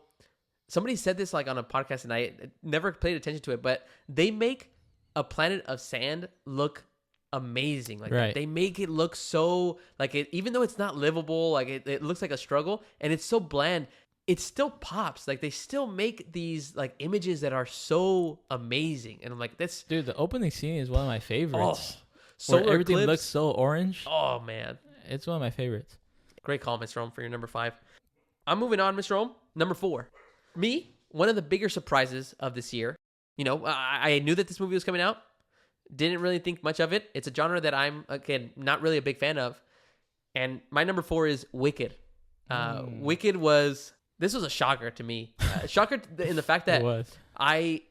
somebody said this like on a podcast and I never paid attention to it, but they make a planet of sand look amazing. Like right. They make it look so like it, even though it's not livable, like it looks like a struggle and it's so bland. It still pops. Like they still make these like images that are so amazing, and I'm like, that's dude. The opening scene is one of my favorites. So everything looks so orange. Oh man, it's one of my favorites. Great call, Mr. Rome, for your number 5. I'm moving on, Mr. Rome. Number 4. Me, one of the bigger surprises of this year. You know, I knew that this movie was coming out. Didn't really think much of it. It's a genre that I'm again not really a big fan of. And my number 4 is Wicked. Wicked was. This was a shocker to me. Shocker in the fact that I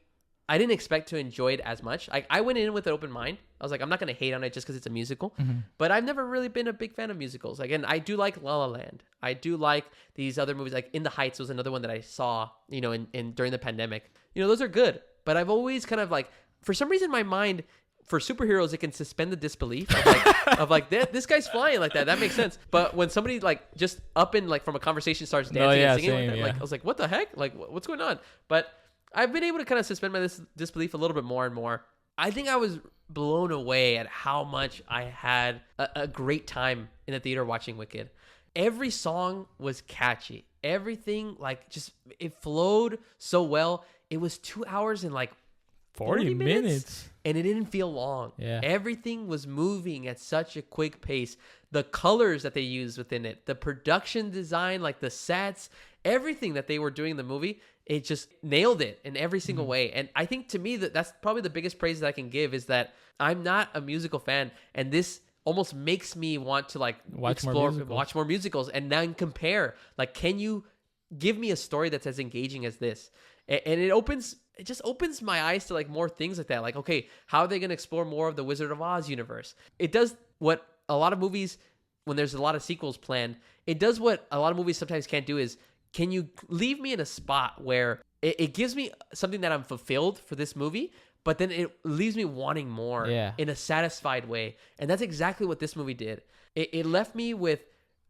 didn't expect to enjoy it as much. I went in with an open mind. I was like, I'm not going to hate on it just because it's a musical. But I've never really been a big fan of musicals. Again, I do like La La Land. I do like these other movies. Like In the Heights was another one that I saw, you know, in during the pandemic. You know, those are good. But I've always kind of like, for some reason, my mind, for superheroes, it can suspend the disbelief of like this guy's flying like that. That makes sense. But when somebody like just up and like from a conversation starts dancing and singing like that, like I was like, what the heck? Like what's going on? But I've been able to kind of suspend my disbelief a little bit more and more. I think I was blown away at how much I had a great time in the theater watching Wicked. Every song was catchy. Everything like just it flowed so well. It was 2 hours and like 40 minutes. And it didn't feel long. Yeah. Everything was moving at such a quick pace. The colors that they used within it, the production design, like the sets, everything that they were doing in the movie, it just nailed it in every single way. And I think to me that's probably the biggest praise that I can give is that I'm not a musical fan. And this almost makes me want to like watch more musicals and then compare. Like, can you give me a story that's as engaging as this? And it just opens my eyes to like more things like that. Like, okay, how are they going to explore more of the Wizard of Oz universe? It does what a lot of movies, when there's a lot of sequels planned, it does what a lot of movies sometimes can't do is, can you leave me in a spot where it gives me something that I'm fulfilled for this movie, but then it leaves me wanting more in a satisfied way. And that's exactly what this movie did. It left me with,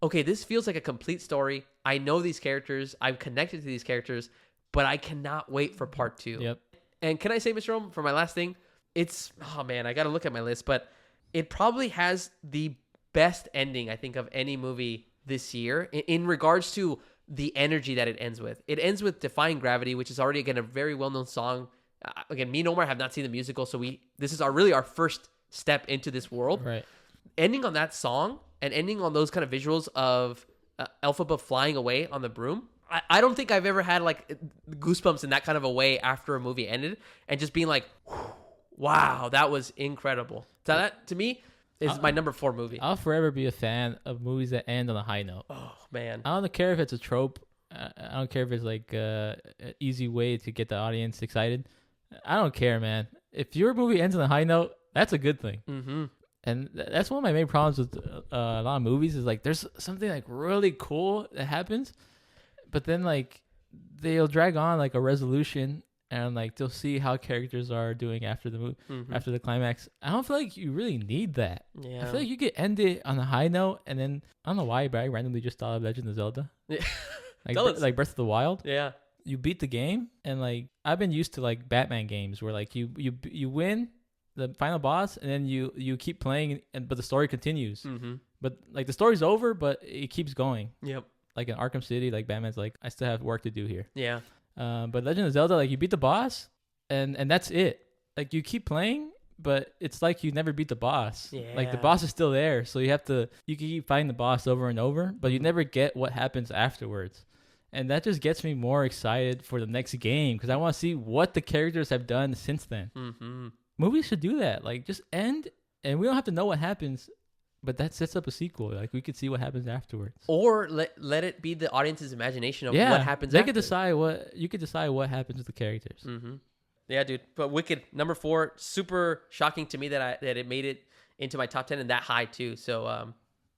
okay, this feels like a complete story. I know these characters. I'm connected to these characters. But I cannot wait for part 2. Yep. And can I say, Mr. Rome, for my last thing, it's, oh man, I got to look at my list, but it probably has the best ending, I think, of any movie this year in regards to the energy that it ends with. It ends with Defying Gravity, which is already, again, a very well-known song. Again, me and Omar have not seen the musical, so this is really our first step into this world. Right. Ending on that song and ending on those kind of visuals of Elphaba flying away on the broom, I don't think I've ever had like goosebumps in that kind of a way after a movie ended and just being like, wow, that was incredible. So that to me is my number 4 movie. I'll forever be a fan of movies that end on a high note. Oh man. I don't care if it's a trope. I don't care if it's like an easy way to get the audience excited. I don't care, man. If your movie ends on a high note, that's a good thing. Mm-hmm. And that's one of my main problems with a lot of movies is like there's something like really cool that happens, but then like they'll drag on like a resolution and like they'll see how characters are doing after the movie, after the climax. I don't feel like you really need that. Yeah. I feel like you could end it on a high note, and then I don't know why, but I randomly just thought of Legend of Zelda. Yeah. Like Breath of the Wild. Yeah. You beat the game, and like I've been used to like Batman games where like you win the final boss, and then you keep playing, but the story continues. But like the story's over, but it keeps going. Yep. Like in Arkham City, like Batman's like, I still have work to do here. Yeah. But Legend of Zelda, like you beat the boss, and that's it. Like you keep playing, but it's like you never beat the boss. Yeah. Like the boss is still there, so you can keep fighting the boss over and over, but you never get what happens afterwards. And that just gets me more excited for the next game because I want to see what the characters have done since then. Movies should do that. Like just end, and we don't have to know what happens, but that sets up a sequel. Like we could see what happens afterwards. Or let it be the audience's imagination of what happens. They could decide you could decide what happens with the characters. Yeah, dude. But Wicked number 4, super shocking to me that it made it into my top 10 and that high too. So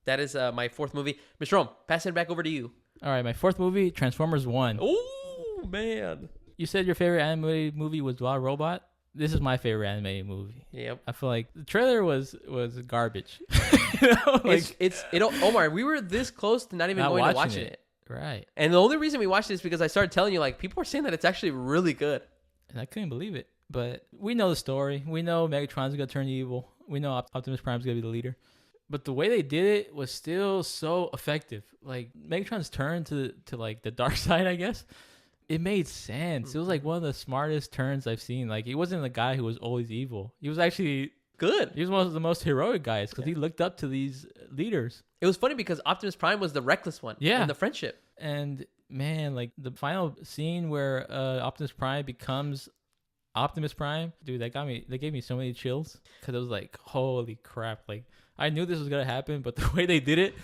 that is my 4th movie. Mr. Rome, pass it back over to you. All right, my 4th movie, Transformers 1. Oh man! You said your favorite animated movie was Wild Robot. This is my favorite animated movie. Yep. I feel like the trailer was garbage. Omar, we were this close to not even going to watching it. Right. And the only reason we watched it is because I started telling you, like, people are saying that it's actually really good. And I couldn't believe it. But we know the story. We know Megatron's going to turn evil. We know Optimus Prime's going to be the leader. But the way they did it was still so effective. Like, Megatron's turn to like, the dark side, I guess, it made sense. It was, like, one of the smartest turns I've seen. Like, he wasn't a guy who was always evil. He was actually good. He was one of the most heroic guys because he looked up to these leaders. It was funny because Optimus Prime was the reckless one. Yeah. In the friendship. And, man, like, the final scene where Optimus Prime becomes Optimus Prime, dude, they gave me so many chills because it was like, holy crap. Like, I knew this was going to happen, but the way they did it,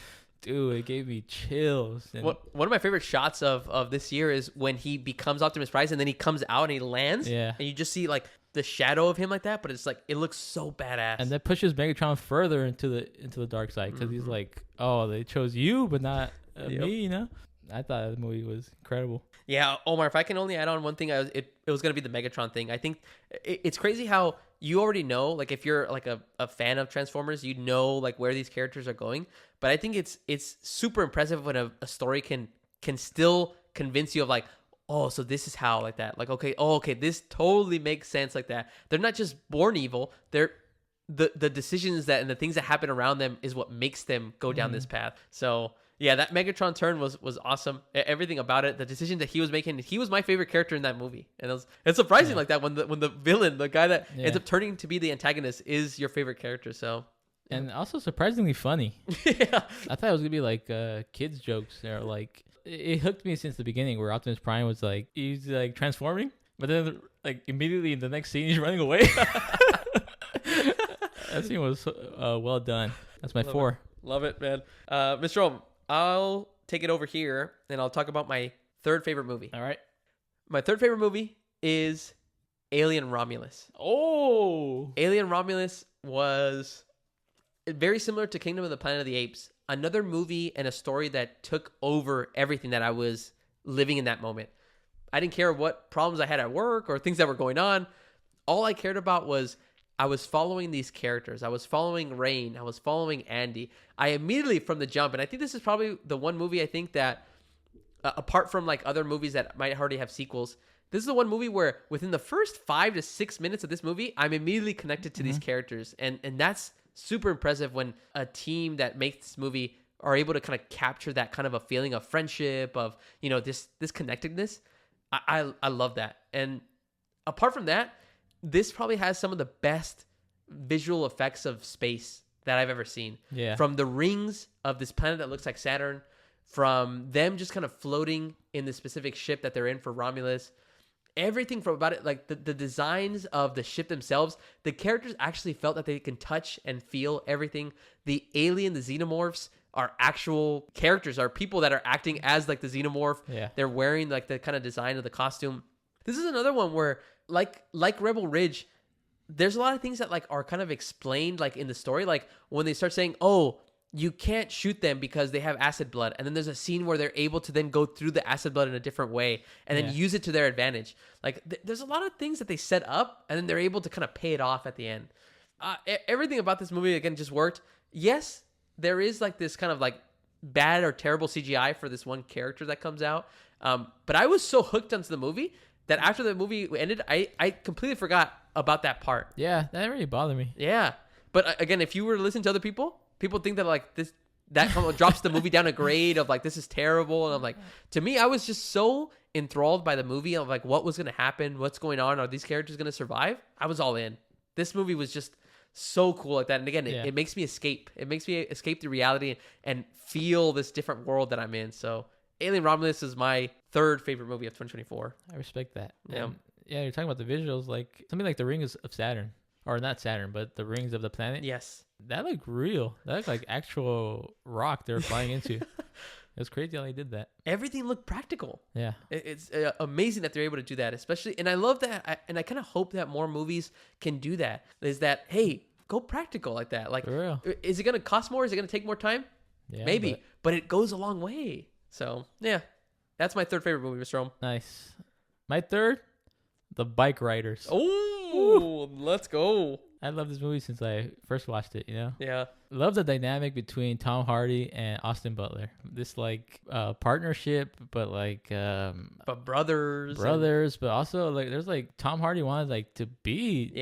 dude, it gave me chills. And one of my favorite shots of this year is when he becomes Optimus Prime and then he comes out and he lands. Yeah. And you just see like the shadow of him like that, but it's like, it looks so badass. And that pushes Megatron further into the dark side because he's like, oh, they chose you, but not me, you know? I thought the movie was incredible. Yeah, Omar, if I can only add on one thing, it was going to be the Megatron thing. I think it's crazy how you already know, like if you're like a fan of Transformers, you know like where these characters are going. But I think it's super impressive when a story can still convince you of like, oh, so this is how like that. Like, okay, this totally makes sense like that. They're not just born evil. They're the decisions that and the things that happen around them is what makes them go down this path. So yeah, that Megatron turn was awesome. Everything about it, the decision that he was making, he was my favorite character in that movie. And it's surprising like that when the villain, the guy that ends up turning to be the antagonist, is your favorite character. So and also surprisingly funny. Yeah, I thought it was gonna be like kids jokes or like it hooked me since the beginning where Optimus Prime was like he's like transforming, but then like immediately in the next scene he's running away. That scene was well done. That's my 4. Love it, man. Mr. Rome, I'll take it over here and I'll talk about my 3rd favorite movie. All right. My 3rd favorite movie is Alien Romulus. Oh, Alien Romulus was very similar to Kingdom of the Planet of the Apes. Another movie and a story that took over everything that I was living in that moment. I didn't care what problems I had at work or things that were going on. All I cared about was I was following these characters. I was following Rain. I was following Andy. I immediately from the jump, and I think this is probably the one movie I think that, apart from like other movies that might already have sequels, this is the one movie where within the first 5 to 6 minutes of this movie, I'm immediately connected to these characters. And that's super impressive when a team that makes this movie are able to kind of capture that kind of a feeling of friendship, of, you know, this connectedness. I love that. And apart from that, this probably has some of the best visual effects of space that I've ever seen. Yeah. From the rings of this planet that looks like Saturn, from them just kind of floating in the specific ship that they're in for Romulus, everything from about it, like the designs of the ship themselves, the characters actually felt that they can touch and feel everything. The alien, the xenomorphs, are actual characters, are people that are acting as like the xenomorph. Yeah. They're wearing like the kind of design of the costume. This is another one where like Rebel Ridge, there's a lot of things that like are kind of explained like in the story. Like when they start saying, oh, you can't shoot them because they have acid blood. And then there's a scene where they're able to then go through the acid blood in a different way and then use it to their advantage. Like there's a lot of things that they set up and then they're able to kind of pay it off at the end. Everything about this movie, again, just worked. Yes, there is like this kind of like bad or terrible CGI for this one character that comes out. But I was so hooked onto the movie that after the movie ended, I completely forgot about that part. Yeah, that really bothered me. Yeah. But again, if you were to listen to other people think that like that drops the movie down a grade of like, this is terrible. And I'm like, to me, I was just so enthralled by the movie of like what was going to happen, what's going on, are these characters going to survive? I was all in. This movie was just so cool like that. And again, it makes me escape. It makes me escape the reality and feel this different world that I'm in. So Alien Romulus is my third favorite movie of 2024. I respect that. Yeah. Yeah, you're talking about the visuals, like something like the Rings of Saturn. Or not Saturn, but the rings of the planet. Yes. That looked real. That looked like actual rock they were flying into. It was crazy how they did that. Everything looked practical. Yeah. It's amazing that they're able to do that, especially. And I love that. And I kind of hope that more movies can do that. Is that, hey, go practical like that. Like, for real. Is it going to cost more? Is it going to take more time? Yeah, maybe. But it goes a long way. So, yeah. That's my third favorite movie, Mr. Rome. Nice. My third, The Bike Riders. Oh, let's go. I love this movie since I first watched it, you know? Yeah. Love the dynamic between Tom Hardy and Austin Butler. This like partnership, but like but brothers, but also like there's like Tom Hardy wanted like to be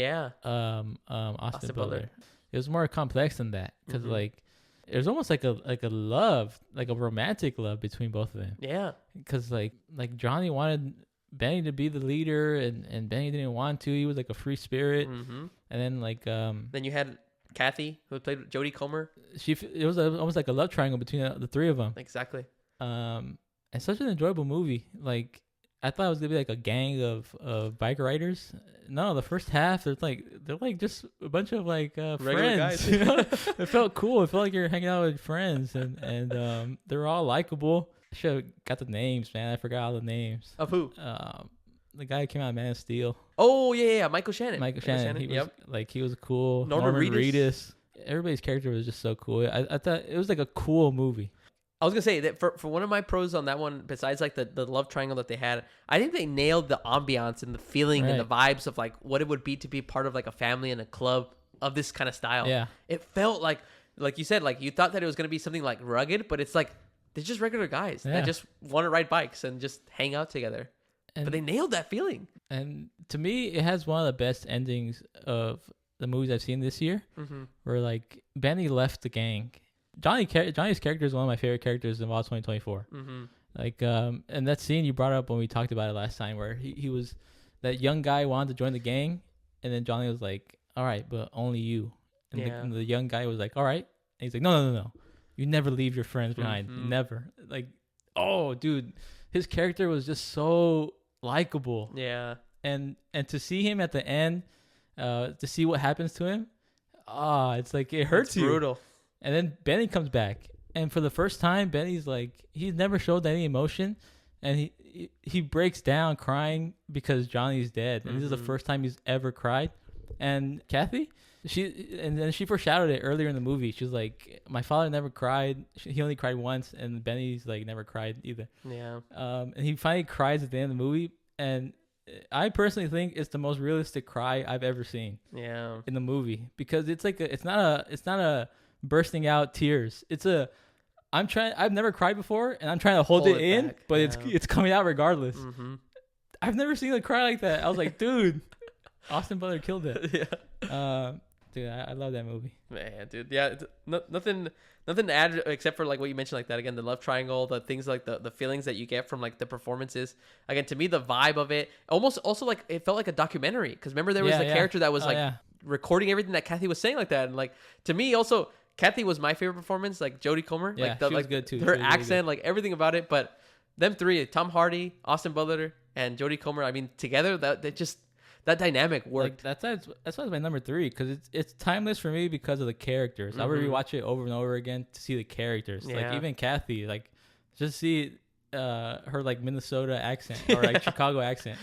Austin Butler. It was more complex than that because like it was almost like a love, like a romantic love between both of them. Yeah. Because like Johnny wanted Benny to be the leader, and Benny didn't want to. He was like a free spirit. And then like then you had Kathy, who played Jodie Comer. It was almost like a love triangle between the three of them. Exactly. And such an enjoyable movie. Like I thought it was gonna be like a gang of bike riders. No, the first half they're like just a bunch of like friends. Guys. You know? It felt cool. It felt like you're hanging out with friends, and they're all likable. Should have got the names, man. I forgot all the names. Of who? The guy who came out of Man of Steel. Oh yeah, Michael Shannon. Michael Shannon. He was he was cool. Norman Reedus. Everybody's character was just so cool. I thought it was like a cool movie. I was gonna say that for one of my pros on that one, besides like the love triangle that they had, I think they nailed the ambiance and the feeling and the vibes of like what it would be to be part of like a family and a club of this kind of style. Yeah, it felt like you said, like you thought that it was gonna be something like rugged, but it's like they're just regular guys that just want to ride bikes and just hang out together. But they nailed that feeling. And to me, it has one of the best endings of the movies I've seen this year, where like Benny left the gang. Johnny's character is one of my favorite characters in all 2024. Like, and that scene you brought up when we talked about it last time, where he was that young guy wanted to join the gang, and then Johnny was like, "All right, but only you." And the young guy was like, "All right," and he's like, "No. You never leave your friends behind. Never." Like, oh, dude, his character was just so likable. Yeah. And to see him at the end, to see what happens to him, it's like it hurts you. Brutal. And then Benny comes back, and for the first time, Benny's like he's never showed any emotion, and he breaks down crying because Johnny's dead, and this is the first time he's ever cried. And Kathy, she foreshadowed it earlier in the movie. She was like, "My father never cried. He only cried once," and Benny's like never cried either. Yeah. And he finally cries at the end of the movie, and I personally think it's the most realistic cry I've ever seen. Yeah. In the movie, because it's like it's not a bursting out tears. I've never cried before, and I'm trying to hold it in, back. But it's coming out regardless. I've never seen a cry like that. I was like, dude, Austin Butler killed it. Yeah. Dude, I love that movie. Man, dude. Yeah. Nothing to add except for like what you mentioned, like that again, the love triangle, the things like the feelings that you get from like the performances. Again, to me, the vibe of it almost also like it felt like a documentary, because remember there was a character that was recording everything that Kathy was saying like that, and like to me also Kathy was my favorite performance, like Jodie Comer. Yeah, like she was good too. Her accent, really like everything about it. But them three, Tom Hardy, Austin Butler, and Jodie Comer, I mean, together that dynamic worked. Like, that's why it's my number 3, because it's timeless for me because of the characters. I would rewatch it over and over again to see the characters. Yeah. Like even Kathy, like just see her like Minnesota accent or like Chicago accent.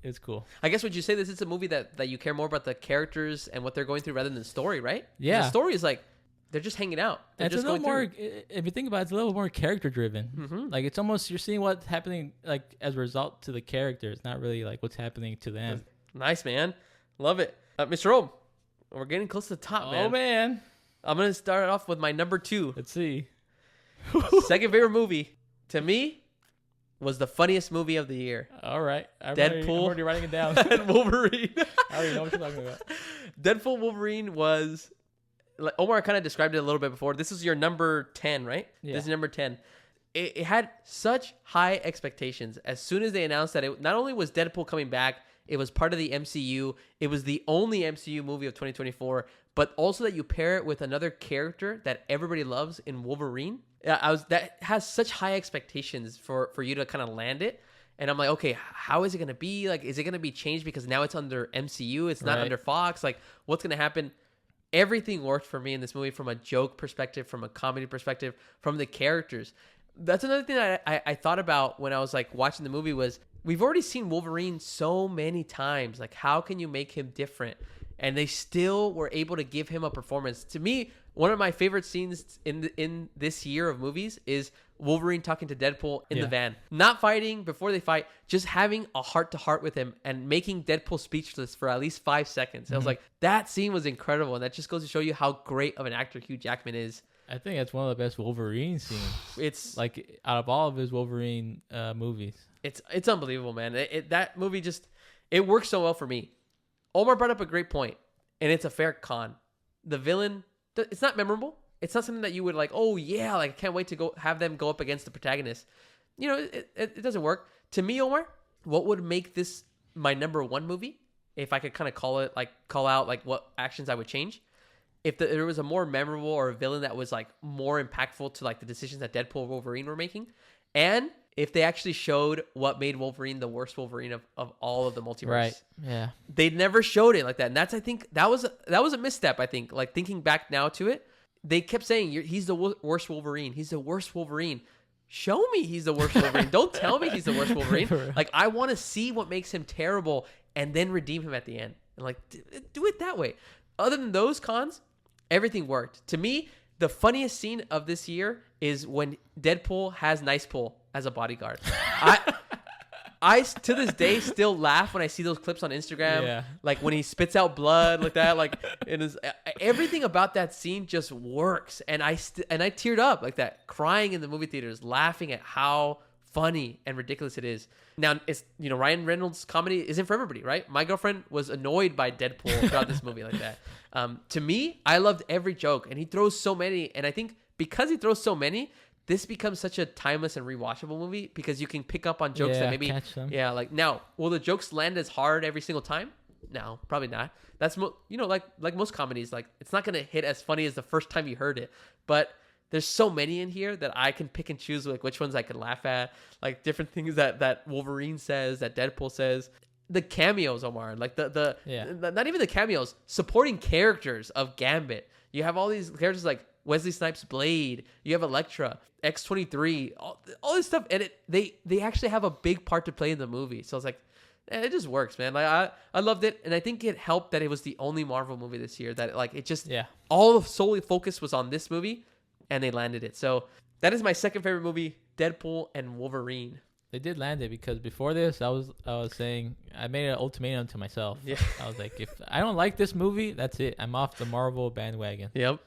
It's cool. I guess would you say this is a movie that you care more about the characters and what they're going through rather than the story, right? Yeah. The story is like they're just hanging out. They're it's just a little more. through. If you think about it, it's a little more character driven. Mm-hmm. Like it's almost you're seeing what's happening like as a result to the characters, not really like what's happening to them. Nice, man. Love it. Mr. Rome, we're getting close to the top, man. Oh man, I'm gonna start off with my number 2. let's see. Second favorite movie to me was the funniest movie of the year. All right, Deadpool. I'm already writing it down. And Wolverine. I already know what you're talking about. Deadpool Wolverine was, like Omar kind of described it a little bit before. This is your number 10, right? Yeah. This is number 10. It had such high expectations. As soon as they announced that it not only was Deadpool coming back, it was part of the MCU. It was the only MCU movie of 2024, but also that you pair it with another character that everybody loves in Wolverine. That has such high expectations for you to kind of land it. And I'm like, okay, how is it going to be? Like, is it going to be changed because now it's under MCU? It's not under Fox. Like, what's going to happen? Everything worked for me in this movie from a joke perspective, from a comedy perspective, from the characters. That's another thing that I thought about when I was like watching the movie was we've already seen Wolverine so many times. Like, how can you make him different? And they still were able to give him a performance. To me, one of my favorite scenes in this year of movies is Wolverine talking to Deadpool in the van. Not fighting before they fight, just having a heart-to-heart with him and making Deadpool speechless for at least 5 seconds. I was like, that scene was incredible. And that just goes to show you how great of an actor Hugh Jackman is. I think that's one of the best Wolverine scenes. It's like out of all of his Wolverine movies. It's unbelievable, man. That movie just, it works so well for me. Omar brought up a great point, and it's a fair con. The villain, it's not memorable. It's not something that you would like, oh yeah, like I can't wait to go have them go up against the protagonist. You know, it doesn't work. To me, Omar, what would make this my number 1 movie, if I could kind of call out like what actions I would change, if there was a more memorable or a villain that was like more impactful to like the decisions that Deadpool and Wolverine were making, and if they actually showed what made Wolverine the worst Wolverine of all of the multiverse. Right. Yeah. They never showed it like that. And that's, I think, that was a misstep, I think. Like, thinking back now to it, they kept saying, he's the worst Wolverine. He's the worst Wolverine. Show me he's the worst Wolverine. Don't tell me he's the worst Wolverine. Like, I want to see what makes him terrible and then redeem him at the end. And, like, do it that way. Other than those cons, everything worked. To me, the funniest scene of this year is when Deadpool has Nice Pull as a bodyguard. I to this day still laugh when I see those clips on Instagram. Yeah. Like when he spits out blood like that. Like it is, everything about that scene just works. And I teared up like that, crying in the movie theaters, laughing at how funny and ridiculous it is. Now, it's, you know, Ryan Reynolds' comedy isn't for everybody, right? My girlfriend was annoyed by Deadpool throughout this movie like that. To me, I loved every joke, and he throws so many. And I think because he throws so many, this becomes such a timeless and rewatchable movie because you can pick up on jokes that maybe, like now, will the jokes land as hard every single time? No, probably not. That's like most comedies, like it's not gonna hit as funny as the first time you heard it. But there's so many in here that I can pick and choose like which ones I can laugh at, like different things that Wolverine says, that Deadpool says. The cameos, Omar, like the not even the cameos, supporting characters of Gambit. You have all these characters like Wesley Snipes' Blade. You have Elektra, X-23, all this stuff, and they actually have a big part to play in the movie. So I was like, it just works, man. Like I loved it, and I think it helped that it was the only Marvel movie this year that like it just all of solely focus was on this movie, and they landed it. So that is my second favorite movie, Deadpool and Wolverine. They did land it because before this, I was saying I made an ultimatum to myself. Yeah. I was like, if I don't like this movie, that's it. I'm off the Marvel bandwagon. Yep.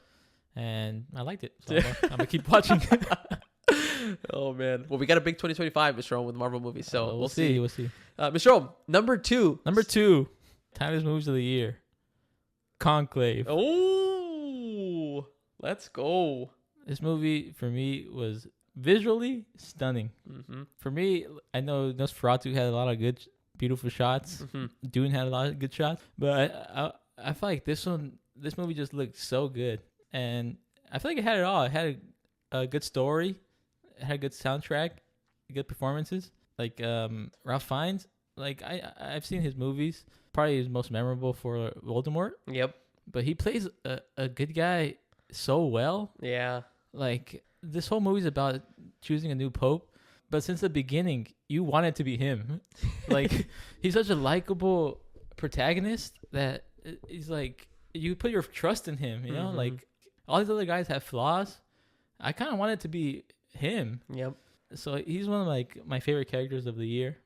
And I liked it. So I'm gonna keep watching. Oh man. Well, we got a big 2025, Mr. Rome, with Marvel movies. So we'll see. We'll see. Mr. Rome, number two. Timeless movies of the year. Conclave. Oh, let's go. This movie for me was visually stunning. Mm-hmm. For me, I know Nosferatu had a lot of good, beautiful shots. Mm-hmm. Dune had a lot of good shots, but I feel like this movie just looked so good, and I feel like it had it all. It had a good story, it had a good soundtrack, good performances. Like Ralph Fiennes, like I've seen his movies. Probably his most memorable for Voldemort. Yep. But he plays a good guy so well. Yeah. Like, this whole movie's about choosing a new pope, but since the beginning, you want it to be him. Like, he's such a likable protagonist that he's like, you put your trust in him, you know? Mm-hmm. Like, all these other guys have flaws. I kind of want it to be him. Yep. So he's one of like my favorite characters of the year.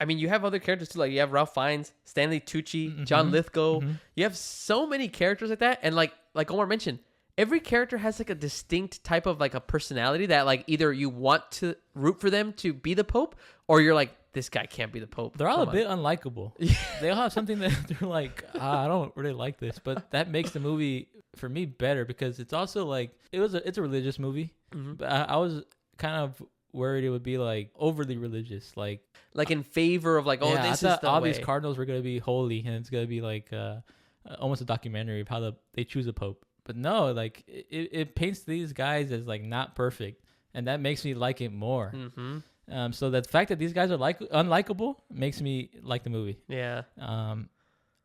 I mean, you have other characters too. Like you have Ralph Fiennes, Stanley Tucci, John Lithgow. You have so many characters like that, and like Omar mentioned, every character has like a distinct type of like a personality that like either you want to root for them to be the Pope, or you're like, this guy can't be the Pope. They're all a bit unlikable. They all have something that they're like, I don't really like this, but that makes the movie for me better because it's also like it's a religious movie, but I was kind of worried it would be like overly religious, like in favor of like, oh, this is the all way. These cardinals were gonna be holy, and it's gonna be like almost a documentary of how they choose a pope. But no, like it paints these guys as like not perfect, and that makes me like it more. So the fact that these guys are like unlikable makes me like the movie. Yeah.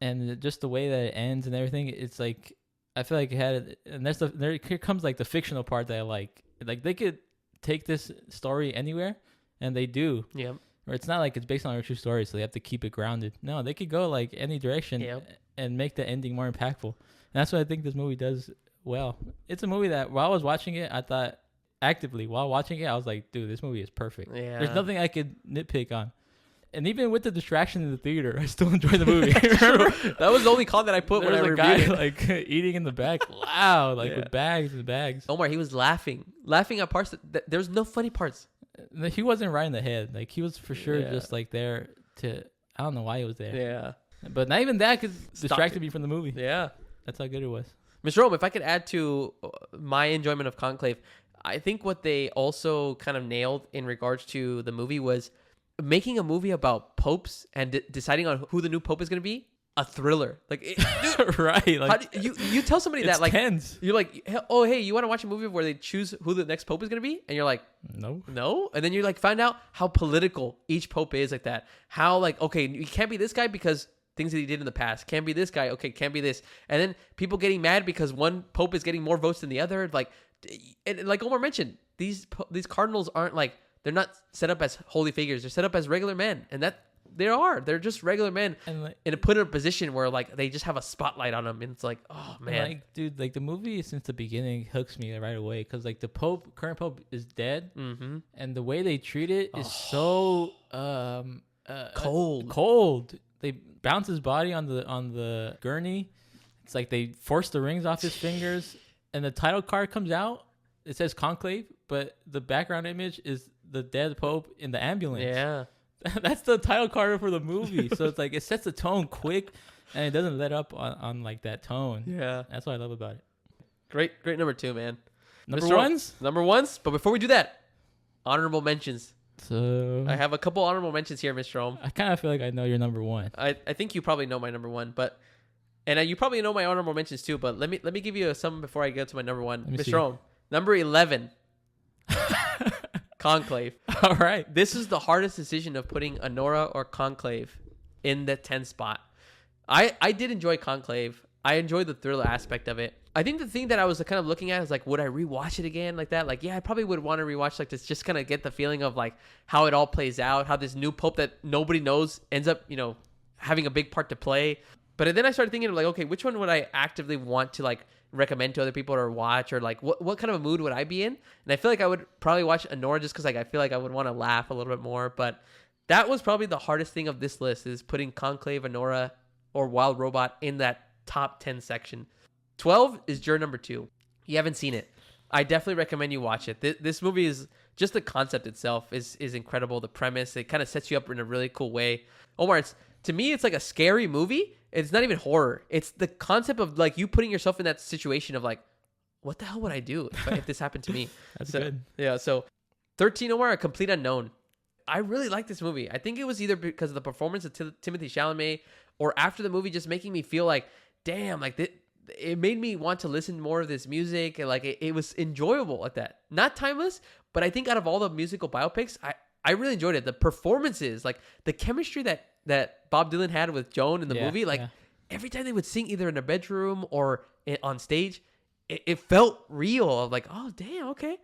And just the way that it ends and everything, it's like I feel like it had, and here comes like the fictional part that I like. Like they could take this story anywhere, and they do. Yep. Or it's not like it's based on a true story, so they have to keep it grounded. No, they could go like any direction and make the ending more impactful. And that's what I think this movie does well. It's a movie that while I was watching it, I thought actively while watching it, I was like, dude, this movie is perfect. Yeah. There's nothing I could nitpick on. And even with the distraction in the theater, I still enjoy the movie. That was the only call that I put when I reviewed it. Like eating in the back loud, like with bags and bags. Omar, he was laughing at parts that there's no funny parts. He wasn't right in the head. Like he was for sure just like there to. I don't know why he was there. Yeah, but not even that could distract me from the movie. Yeah, that's how good it was. Mr. Rome, if I could add to my enjoyment of Conclave, I think what they also kind of nailed in regards to the movie was making a movie about popes and deciding on who the new pope is going to be. A thriller, like dude, right? Like you tell somebody that like tense. You're like, oh hey, you want to watch a movie where they choose who the next pope is going to be, and you're like, no, and then you like find out how political each pope is, like that. How like okay, you can't be this guy because things that he did in the past. Can't be this guy. Okay, can't be this, and then people getting mad because one pope is getting more votes than the other. Like, and like Omar mentioned, these cardinals aren't like they're not set up as holy figures. They're set up as regular men, and that. They're just regular men and like, put in a position where like they just have a spotlight on them, and it's like, oh man, like dude, like the movie since the beginning hooks me right away because like the current pope is dead, and the way they treat it is so cold. They bounce his body on the gurney. It's like they force the rings off his fingers, and the title card comes out. It says Conclave, but the background image is the dead pope in the ambulance. Yeah. That's the title card for the movie. So it's like it sets the tone quick and it doesn't let up on like that tone. Yeah. That's what I love about it. Great number two, man. Number ones? But before we do that, honorable mentions. So I have a couple honorable mentions here, Mr. Rome. I kind of feel like I know your number one. I think you probably know my number one, and you probably know my honorable mentions too, but let me give you some before I go to my number one. Mr. Rome, number 11. Conclave. All right. This is the hardest decision of putting Honora or Conclave in the 10th spot. I did enjoy Conclave. I enjoyed the thriller aspect of it. I think the thing that I was kind of looking at is like, would I rewatch it again like that? Like, yeah, I probably would want to rewatch like this, just kind of get the feeling of like how it all plays out, how this new pope that nobody knows ends up, having a big part to play. But then I started thinking of like, okay, which one would I actively want to like recommend to other people or watch, or like what kind of a mood would I be in? And I feel like I would probably watch Honora just because like I feel like I would want to laugh a little bit more. But that was probably the hardest thing of this list, is putting Conclave, Honora, or Wild Robot in that top 10 section. 12 is your number 2. You haven't seen it. I definitely recommend you watch it. This movie is just the concept itself is incredible. The premise, it kind of sets you up in a really cool way. Omar, to me, it's like a scary movie. It's not even horror. It's the concept of like you putting yourself in that situation of like, what the hell would I do if this happened to me? That's good. Yeah. So 13, Omar, A Complete Unknown. I really like this movie. I think it was either because of the performance of Timothée Chalamet, or after the movie just making me feel like, damn, like it made me want to listen more of this music, and like it was enjoyable like that. Not timeless, but I think out of all the musical biopics, I really enjoyed it. The performances, like the chemistry that Bob Dylan had with Joan in the movie, like every time they would sing either in a bedroom or on stage, it felt real. Like, oh, damn, okay.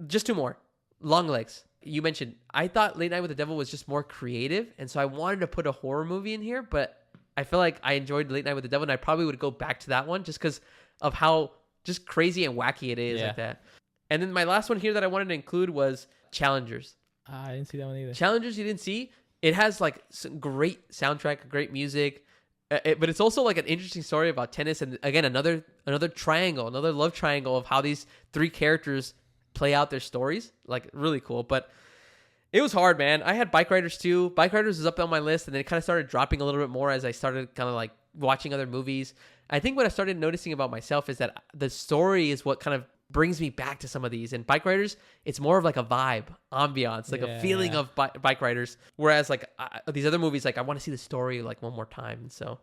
Just 2 more. Longlegs. You mentioned, I thought Late Night with the Devil was just more creative, and so I wanted to put a horror movie in here, but I feel like I enjoyed Late Night with the Devil, and I probably would go back to that one just because of how just crazy and wacky it is like that. And then my last one here that I wanted to include was Challengers. I didn't see that one either. Challengers, you didn't see? It has like some great soundtrack, great music, but it's also like an interesting story about tennis. And again, another triangle, another love triangle of how these three characters play out their stories. Like really cool. But it was hard, man. I had Bike Riders too. Bike Riders was up on my list, and then it kind of started dropping a little bit more as I started kind of like watching other movies. I think what I started noticing about myself is that the story is what kind of brings me back to some of these. And Bike Riders, it's more of like a vibe, ambiance, like a feeling of Bike Riders. Whereas like these other movies, like I want to see the story like one more time. And so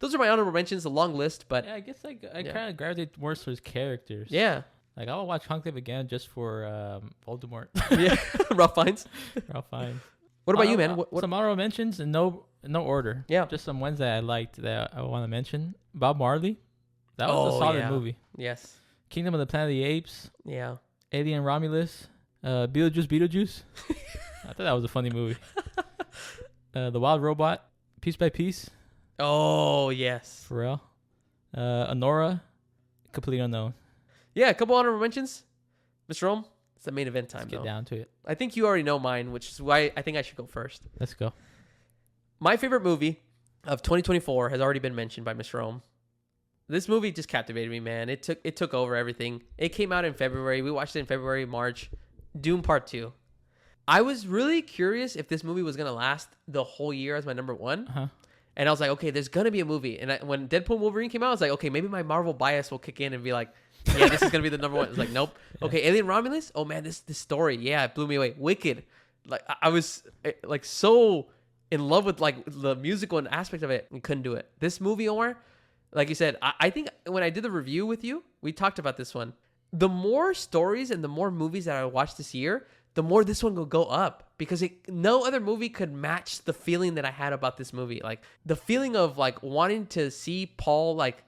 those are my honorable mentions, a long list, but I guess like I kind of gravitate more towards characters. Yeah. Like I'll watch Conclave again just for Voldemort. Yeah. Rough Finds. Rough Finds. What about you, man? What? Some honorable mentions in no order. Yeah. Just some ones that I liked that I want to mention. Bob Marley. That was a solid movie. Yes. Kingdom of the Planet of the Apes. Yeah. Alien Romulus. Beetlejuice. I thought that was a funny movie. The Wild Robot. Piece by Piece. Oh, yes. For real. Honora. Completely Unknown. Yeah, a couple honorable mentions. Mr. Rome, it's the main event time. Let's get down to it. I think you already know mine, which is why I think I should go first. Let's go. My favorite movie of 2024 has already been mentioned by Mr. Rome. This movie just captivated me, man. It took over everything. It came out in February. We watched it in February, March. Dune Part 2. I was really curious if this movie was going to last the whole year as my number one. Uh-huh. And I was like, okay, there's going to be a movie. And when Deadpool Wolverine came out, I was like, okay, maybe my Marvel bias will kick in and be like, yeah, this is going to be the number one. It's like, nope. Okay, Alien Romulus? Oh, man, this story. Yeah, it blew me away. Wicked. Like, I was like so in love with like the musical aspect of it and couldn't do it. This movie, Omar, like you said, I think when I did the review with you, we talked about this one. The more stories and the more movies that I watched this year, the more this one will go up because no other movie could match the feeling that I had about this movie. Like the feeling of like wanting to see Paul, like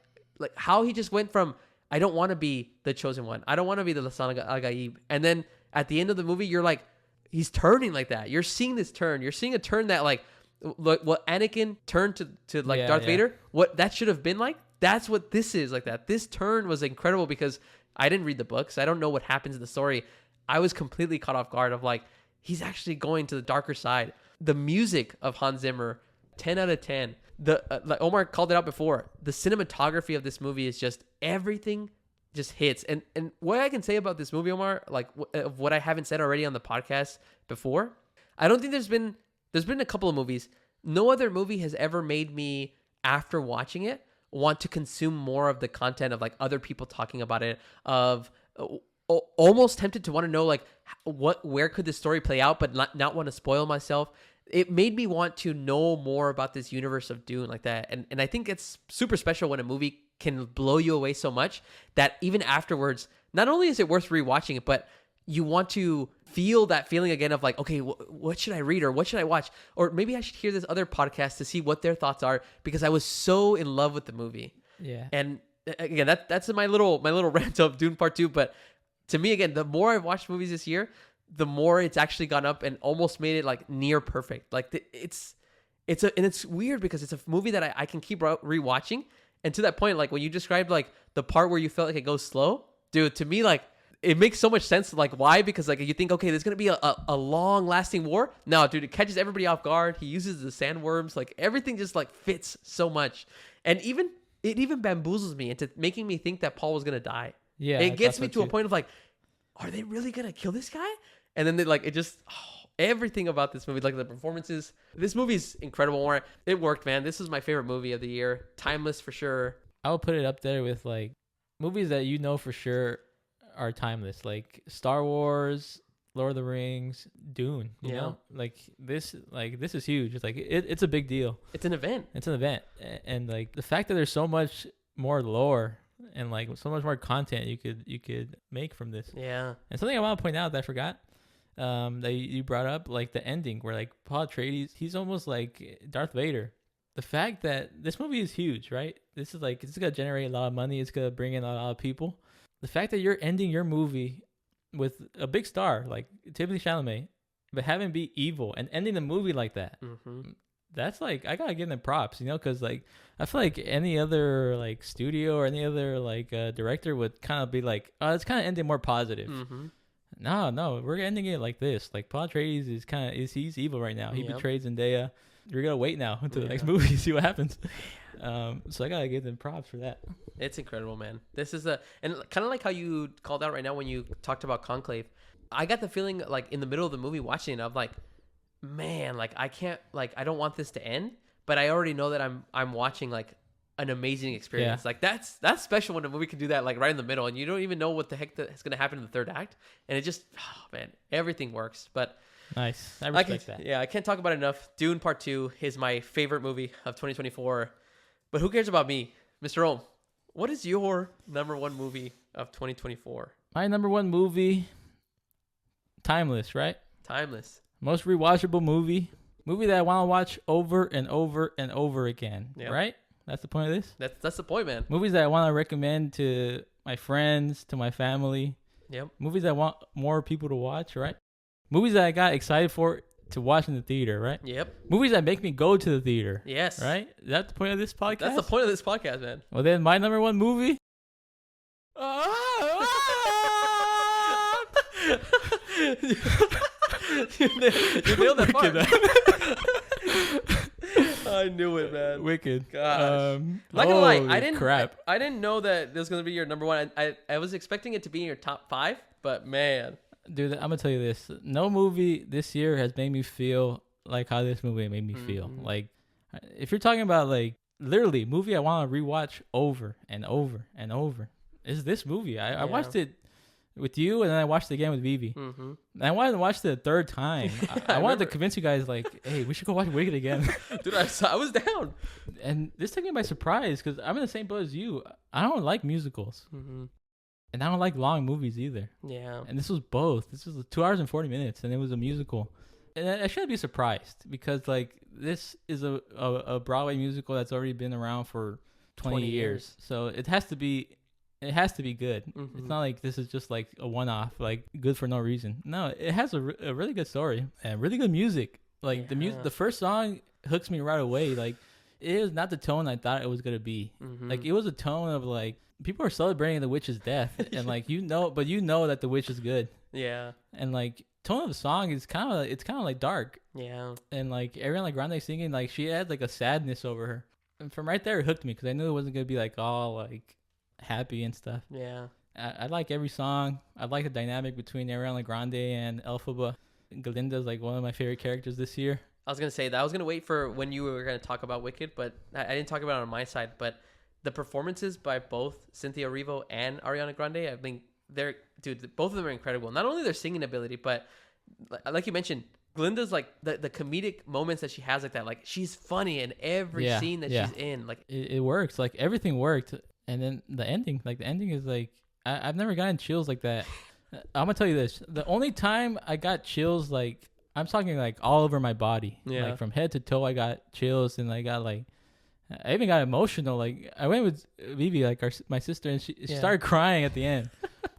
how he just went from, I don't want to be the chosen one. I don't want to be the Lasan al-Gaib. And then at the end of the movie, you're like, he's turning like that. You're seeing this turn. You're seeing a turn that like what Anakin turned to like Darth Vader, what that should have been like. That's what this is like that. This turn was incredible because I didn't read the books. I don't know what happens in the story. I was completely caught off guard of like, he's actually going to the darker side. The music of Hans Zimmer, 10 out of 10. Like Omar called it out before. The cinematography of this movie is just everything just hits. And what I can say about this movie, Omar, like what I haven't said already on the podcast before, I don't think there's been a couple of movies. No other movie has ever made me, after watching it, want to consume more of the content of like other people talking about it, of almost tempted to want to know like where could this story play out, but not want to spoil myself. It made me want to know more about this universe of Dune like that. And I think it's super special when a movie can blow you away so much that even afterwards, not only is it worth rewatching it, but you want to feel that feeling again of like, okay, what should I read or what should I watch? Or maybe I should hear this other podcast to see what their thoughts are because I was so in love with the movie. Yeah. And again, that's my little rant of Dune Part 2. But to me, again, the more I've watched movies this year, the more it's actually gone up and almost made it like near perfect. Like it's weird because it's a movie that I can keep rewatching. And to that point, like when you described like the part where you felt like it goes slow, dude, to me, like it makes so much sense. Like why? Because like you think, okay, there's going to be a long lasting war. No, dude, it catches everybody off guard. He uses the sandworms. Like everything just like fits so much. And it even bamboozles me into making me think that Paul was going to die. Yeah. It gets me to a point of like, are they really going to kill this guy? And then everything about this movie, like the performances, this movie's incredible. Warren, it worked, man. This is my favorite movie of the year. Timeless for sure. I would put it up there with like movies that you know for sure are timeless, like Star Wars, Lord of the Rings, Dune. You know, like this is huge. It's like it's a big deal. It's an event. And like the fact that there's so much more lore and like so much more content you could make from this. Yeah. And something I want to point out that I forgot. That you brought up, like the ending where like Paul Atreides, he's almost like Darth Vader. The fact that this movie is huge, right? This is like, it's going to generate a lot of money. It's going to bring in a lot of people. The fact that you're ending your movie with a big star like Timothée Chalamet, but having be evil and ending the movie like that. Mm-hmm. that's like I gotta give them props, because like I feel like any other like studio or any other like director would kind of be like, oh, it's kind of ending more positive. Mm-hmm. No, we're ending it like this. Like Paul Atreides he's evil right now. He betrayed Zendaya. We're gonna wait now until the next movie, see what happens. So I gotta give them props for that. It's incredible, man. This is and kind of like how you called out right now when you talked about Conclave. I got the feeling like in the middle of the movie watching it, I'm like, man, like I can't, like I don't want this to end, but I already know that I'm watching like an amazing experience. Like that's special when a movie can do that, like right in the middle, and you don't even know what the heck is gonna happen in the third act, and it just, oh man, everything works. But nice, I respect that. Yeah, I can't talk about it enough. Dune Part 2 is my favorite movie of 2024. But who cares about me, Mr. Rome? What is your number one movie of 2024? My number one movie, Timeless, right? Timeless. Most rewatchable movie that I want to watch over and over and over again, right? That's the point of this? That's the point, man. Movies that I want to recommend to my friends, to my family. Yep. Movies that I want more people to watch, right? Movies that I got excited for to watch in the theater, right? Yep. Movies that make me go to the theater. Yes. Right? Is that the point of this podcast? That's the point of this podcast, man. Well, then my number one movie. You nailed that part. I knew it, man. Wicked. Gosh. Not gonna lie, crap. I didn't know that this was gonna be your number one. I was expecting it to be in your top 5, but man, dude, I'm gonna tell you this: no movie this year has made me feel like how this movie made me feel. Like, if you're talking about like literally movie I want to rewatch over and over and over, is this movie. I watched it with you, and then I watched it again with Vivi. And I wanted to watch it a third time. I wanted to convince you guys, like, hey, we should go watch Wicked again. Dude, I was down. And this took me by surprise because I'm in the same boat as you. I don't like musicals. And I don't like long movies either. Yeah. And this was both. This was 2 hours and 40 minutes, and it was a musical. And I shouldn't be surprised because, like, this is a Broadway musical that's already been around for 20 years. So it has to be good. It's not like this is just like a one-off, like good for no reason. No, it has a really good story and really good music. Like the first song hooks me right away. Like it is not the tone I thought it was gonna be. Like it was a tone of like people are celebrating the witch's death, and like but you know that the witch is good. Yeah. And like tone of the song is kind of like dark. Yeah. And like Ariana Grande singing, like she had like a sadness over her, and from right there it hooked me because I knew it wasn't gonna be like all like happy and stuff. Yeah. I like every song. I like the dynamic between Ariana Grande and Elphaba. Galinda's like one of my favorite characters this year. I was gonna say that I was gonna wait for when you were gonna talk about Wicked, but I didn't talk about it on my side. But the performances by both Cynthia Erivo and Ariana Grande, I think both of them are incredible. Not only their singing ability, but like you mentioned, Glinda's like the comedic moments that she has like that. Like she's funny in every scene that she's in. Like it works. Like everything worked. And then the ending is like I've never gotten chills like that. I'm gonna tell you this: the only time I got chills, like I'm talking like all over my body, like from head to toe, I got chills, and I got like I even got emotional. Like I went with Vivi, like my sister, and she started crying at the end.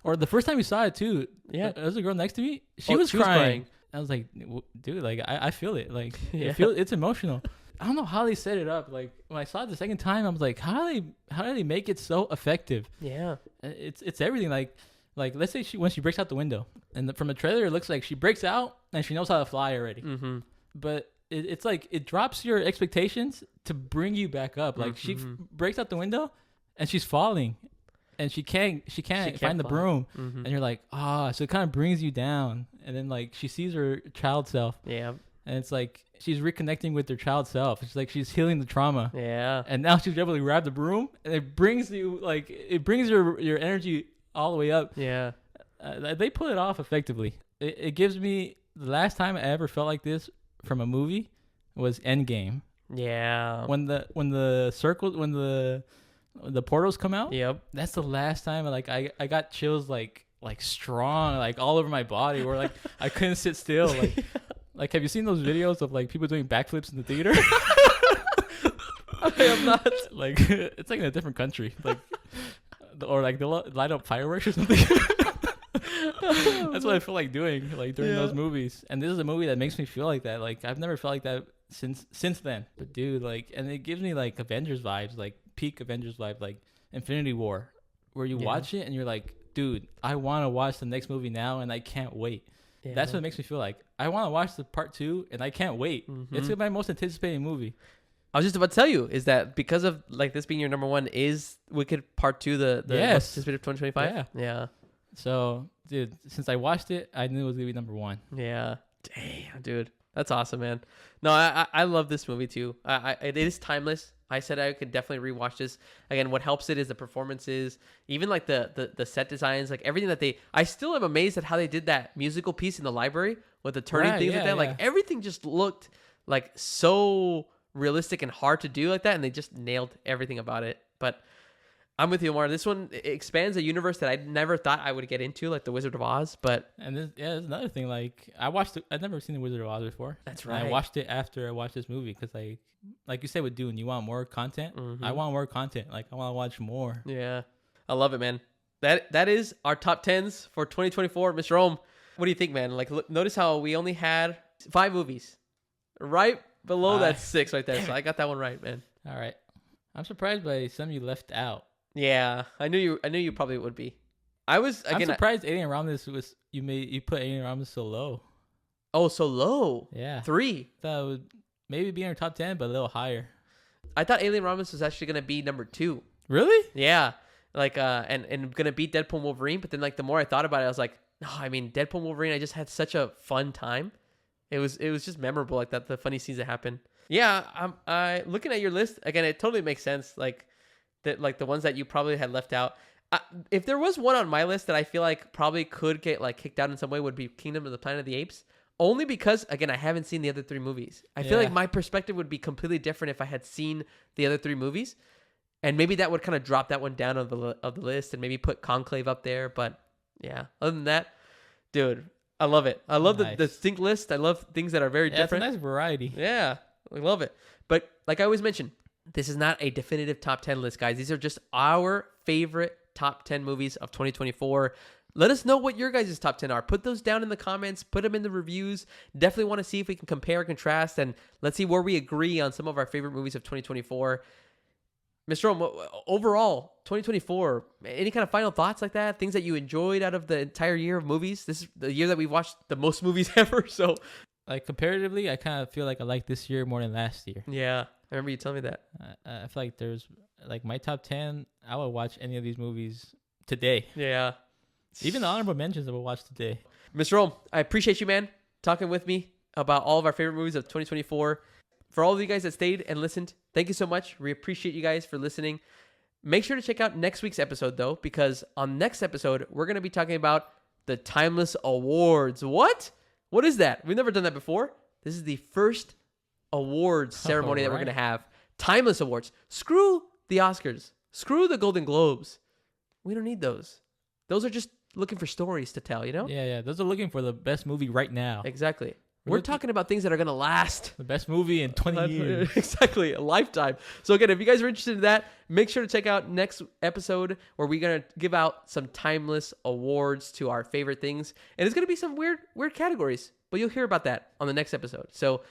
Or the first time we saw it too. Yeah, there was a girl next to me. She was crying. I was like, dude, like I feel it. Like it's emotional. I don't know how they set it up. Like when I saw it the second time, I was like, how do they make it so effective? Yeah, it's everything. Like let's say when she breaks out the window, and from the trailer it looks like she breaks out and she knows how to fly already. But it's like it drops your expectations to bring you back up. Like she breaks out the window and she's falling, and she can't find the broom, and you're like, so it kind of brings you down. And then like she sees her child self. Yeah. And it's like she's reconnecting with her child self. It's like she's healing the trauma. Yeah. And now she's able to grab the broom, and it brings your energy all the way up. Yeah. They pull it off effectively. It gives me the last time I ever felt like this from a movie was Endgame. Yeah. When the portals come out. Yep. That's the last time I got chills like strong, like all over my body, where like I couldn't sit still. Like like have you seen those videos of like people doing backflips in the theater? I am not. Like it's like in a different country. Like or like they'll light up fireworks or something. That's what I feel like doing like during those movies. And this is a movie that makes me feel like that. Like I've never felt like that since then. But dude, like, and it gives me like Avengers vibes, like peak Avengers vibe, like Infinity War, where you watch it and you're like, dude, I want to watch the next movie now and I can't wait. Yeah, that's what it makes me feel like. I want to watch the part 2 and I can't wait. Mm-hmm. It's my most anticipated movie. I was just about to tell you, is that because of like this being your number 1, is Wicked Part 2 the most anticipated of 2025? Yeah. So, dude, since I watched it, I knew it was gonna be number 1. Yeah. Damn, dude. That's awesome, man. No, I love this movie too. It is timeless. I said I could definitely rewatch this. Again, what helps it is the performances, even like the set designs, like everything that I still am amazed at how they did that musical piece in the library with the turning things like that. Like everything just looked like so realistic and hard to do like that, and they just nailed everything about it. But I'm with you, Omar. This one expands a universe that I never thought I would get into, like the Wizard of Oz. But there's another thing. Like I've never seen the Wizard of Oz before. That's right. I watched it after I watched this movie because like you said with Dune, you want more content. Mm-hmm. I want more content. Like I want to watch more. Yeah, I love it, man. That is our top 10s for 2024, Mr. Rome. What do you think, man? Like, look, notice how we only had 5 movies, right below that 6 right there. So I got that one right, man. All right. I'm surprised by some you left out. Yeah, I knew you probably would be. I'm surprised Alien Romulus was you put Alien Romulus so low. Oh, so low. Yeah. 3. That would maybe be in our top 10, but a little higher. I thought Alien Romulus was actually gonna be number 2. Really? Yeah. Like and gonna beat Deadpool and Wolverine, but then like the more I thought about it, I was like, no, I mean Deadpool and Wolverine, I just had such a fun time. It was just memorable, like that, the funny scenes that happened. Yeah, I looking at your list again, it totally makes sense. Like that, like the ones that you probably had left out. If there was one on my list that I feel like probably could get like kicked out in some way, would be Kingdom of the Planet of the Apes. Only because again, I haven't seen the other 3 movies. I feel like my perspective would be completely different if I had seen the other 3 movies, and maybe that would kind of drop that one down of the list, and maybe put Conclave up there. But yeah, other than that, dude, I love it. I love the distinct list. I love things that are very different. It's a nice variety. Yeah, I love it. But like I always mention, this is not a definitive top 10 list, guys. These are just our favorite top 10 movies of 2024. Let us know what your guys' top 10 are. Put those down in the comments. Put them in the reviews. Definitely want to see if we can compare and contrast, and let's see where we agree on some of our favorite movies of 2024. Mr. Rome, overall, 2024, any kind of final thoughts like that? Things that you enjoyed out of the entire year of movies? This is the year that we've watched the most movies ever, so... Like, comparatively, I kind of feel like I like this year more than last year. Yeah, I remember you telling me that. I feel like there's, like, my top 10, I would watch any of these movies today. Yeah. Even the honorable mentions I would watch today. Mr. Rome, I appreciate you, man, talking with me about all of our favorite movies of 2024. For all of you guys that stayed and listened, thank you so much. We appreciate you guys for listening. Make sure to check out next week's episode, though, because on next episode, we're going to be talking about the Timeless Awards. What? What is that? We've never done that before. This is the first awards ceremony that we're going to have. Timeless Awards. Screw the Oscars. Screw the Golden Globes. We don't need those. Those are just looking for stories to tell, you know? Yeah. Those are looking for the best movie right now. Exactly. We're talking about things that are going to last. The best movie in 20 years. Exactly. A lifetime. So again, if you guys are interested in that, make sure to check out next episode where we're going to give out some timeless awards to our favorite things. And it's going to be some weird categories, but you'll hear about that on the next episode. So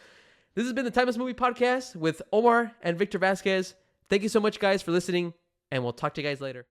this has been the Timeless Movie Podcast with Omar and Victor Vasquez. Thank you so much, guys, for listening, and we'll talk to you guys later.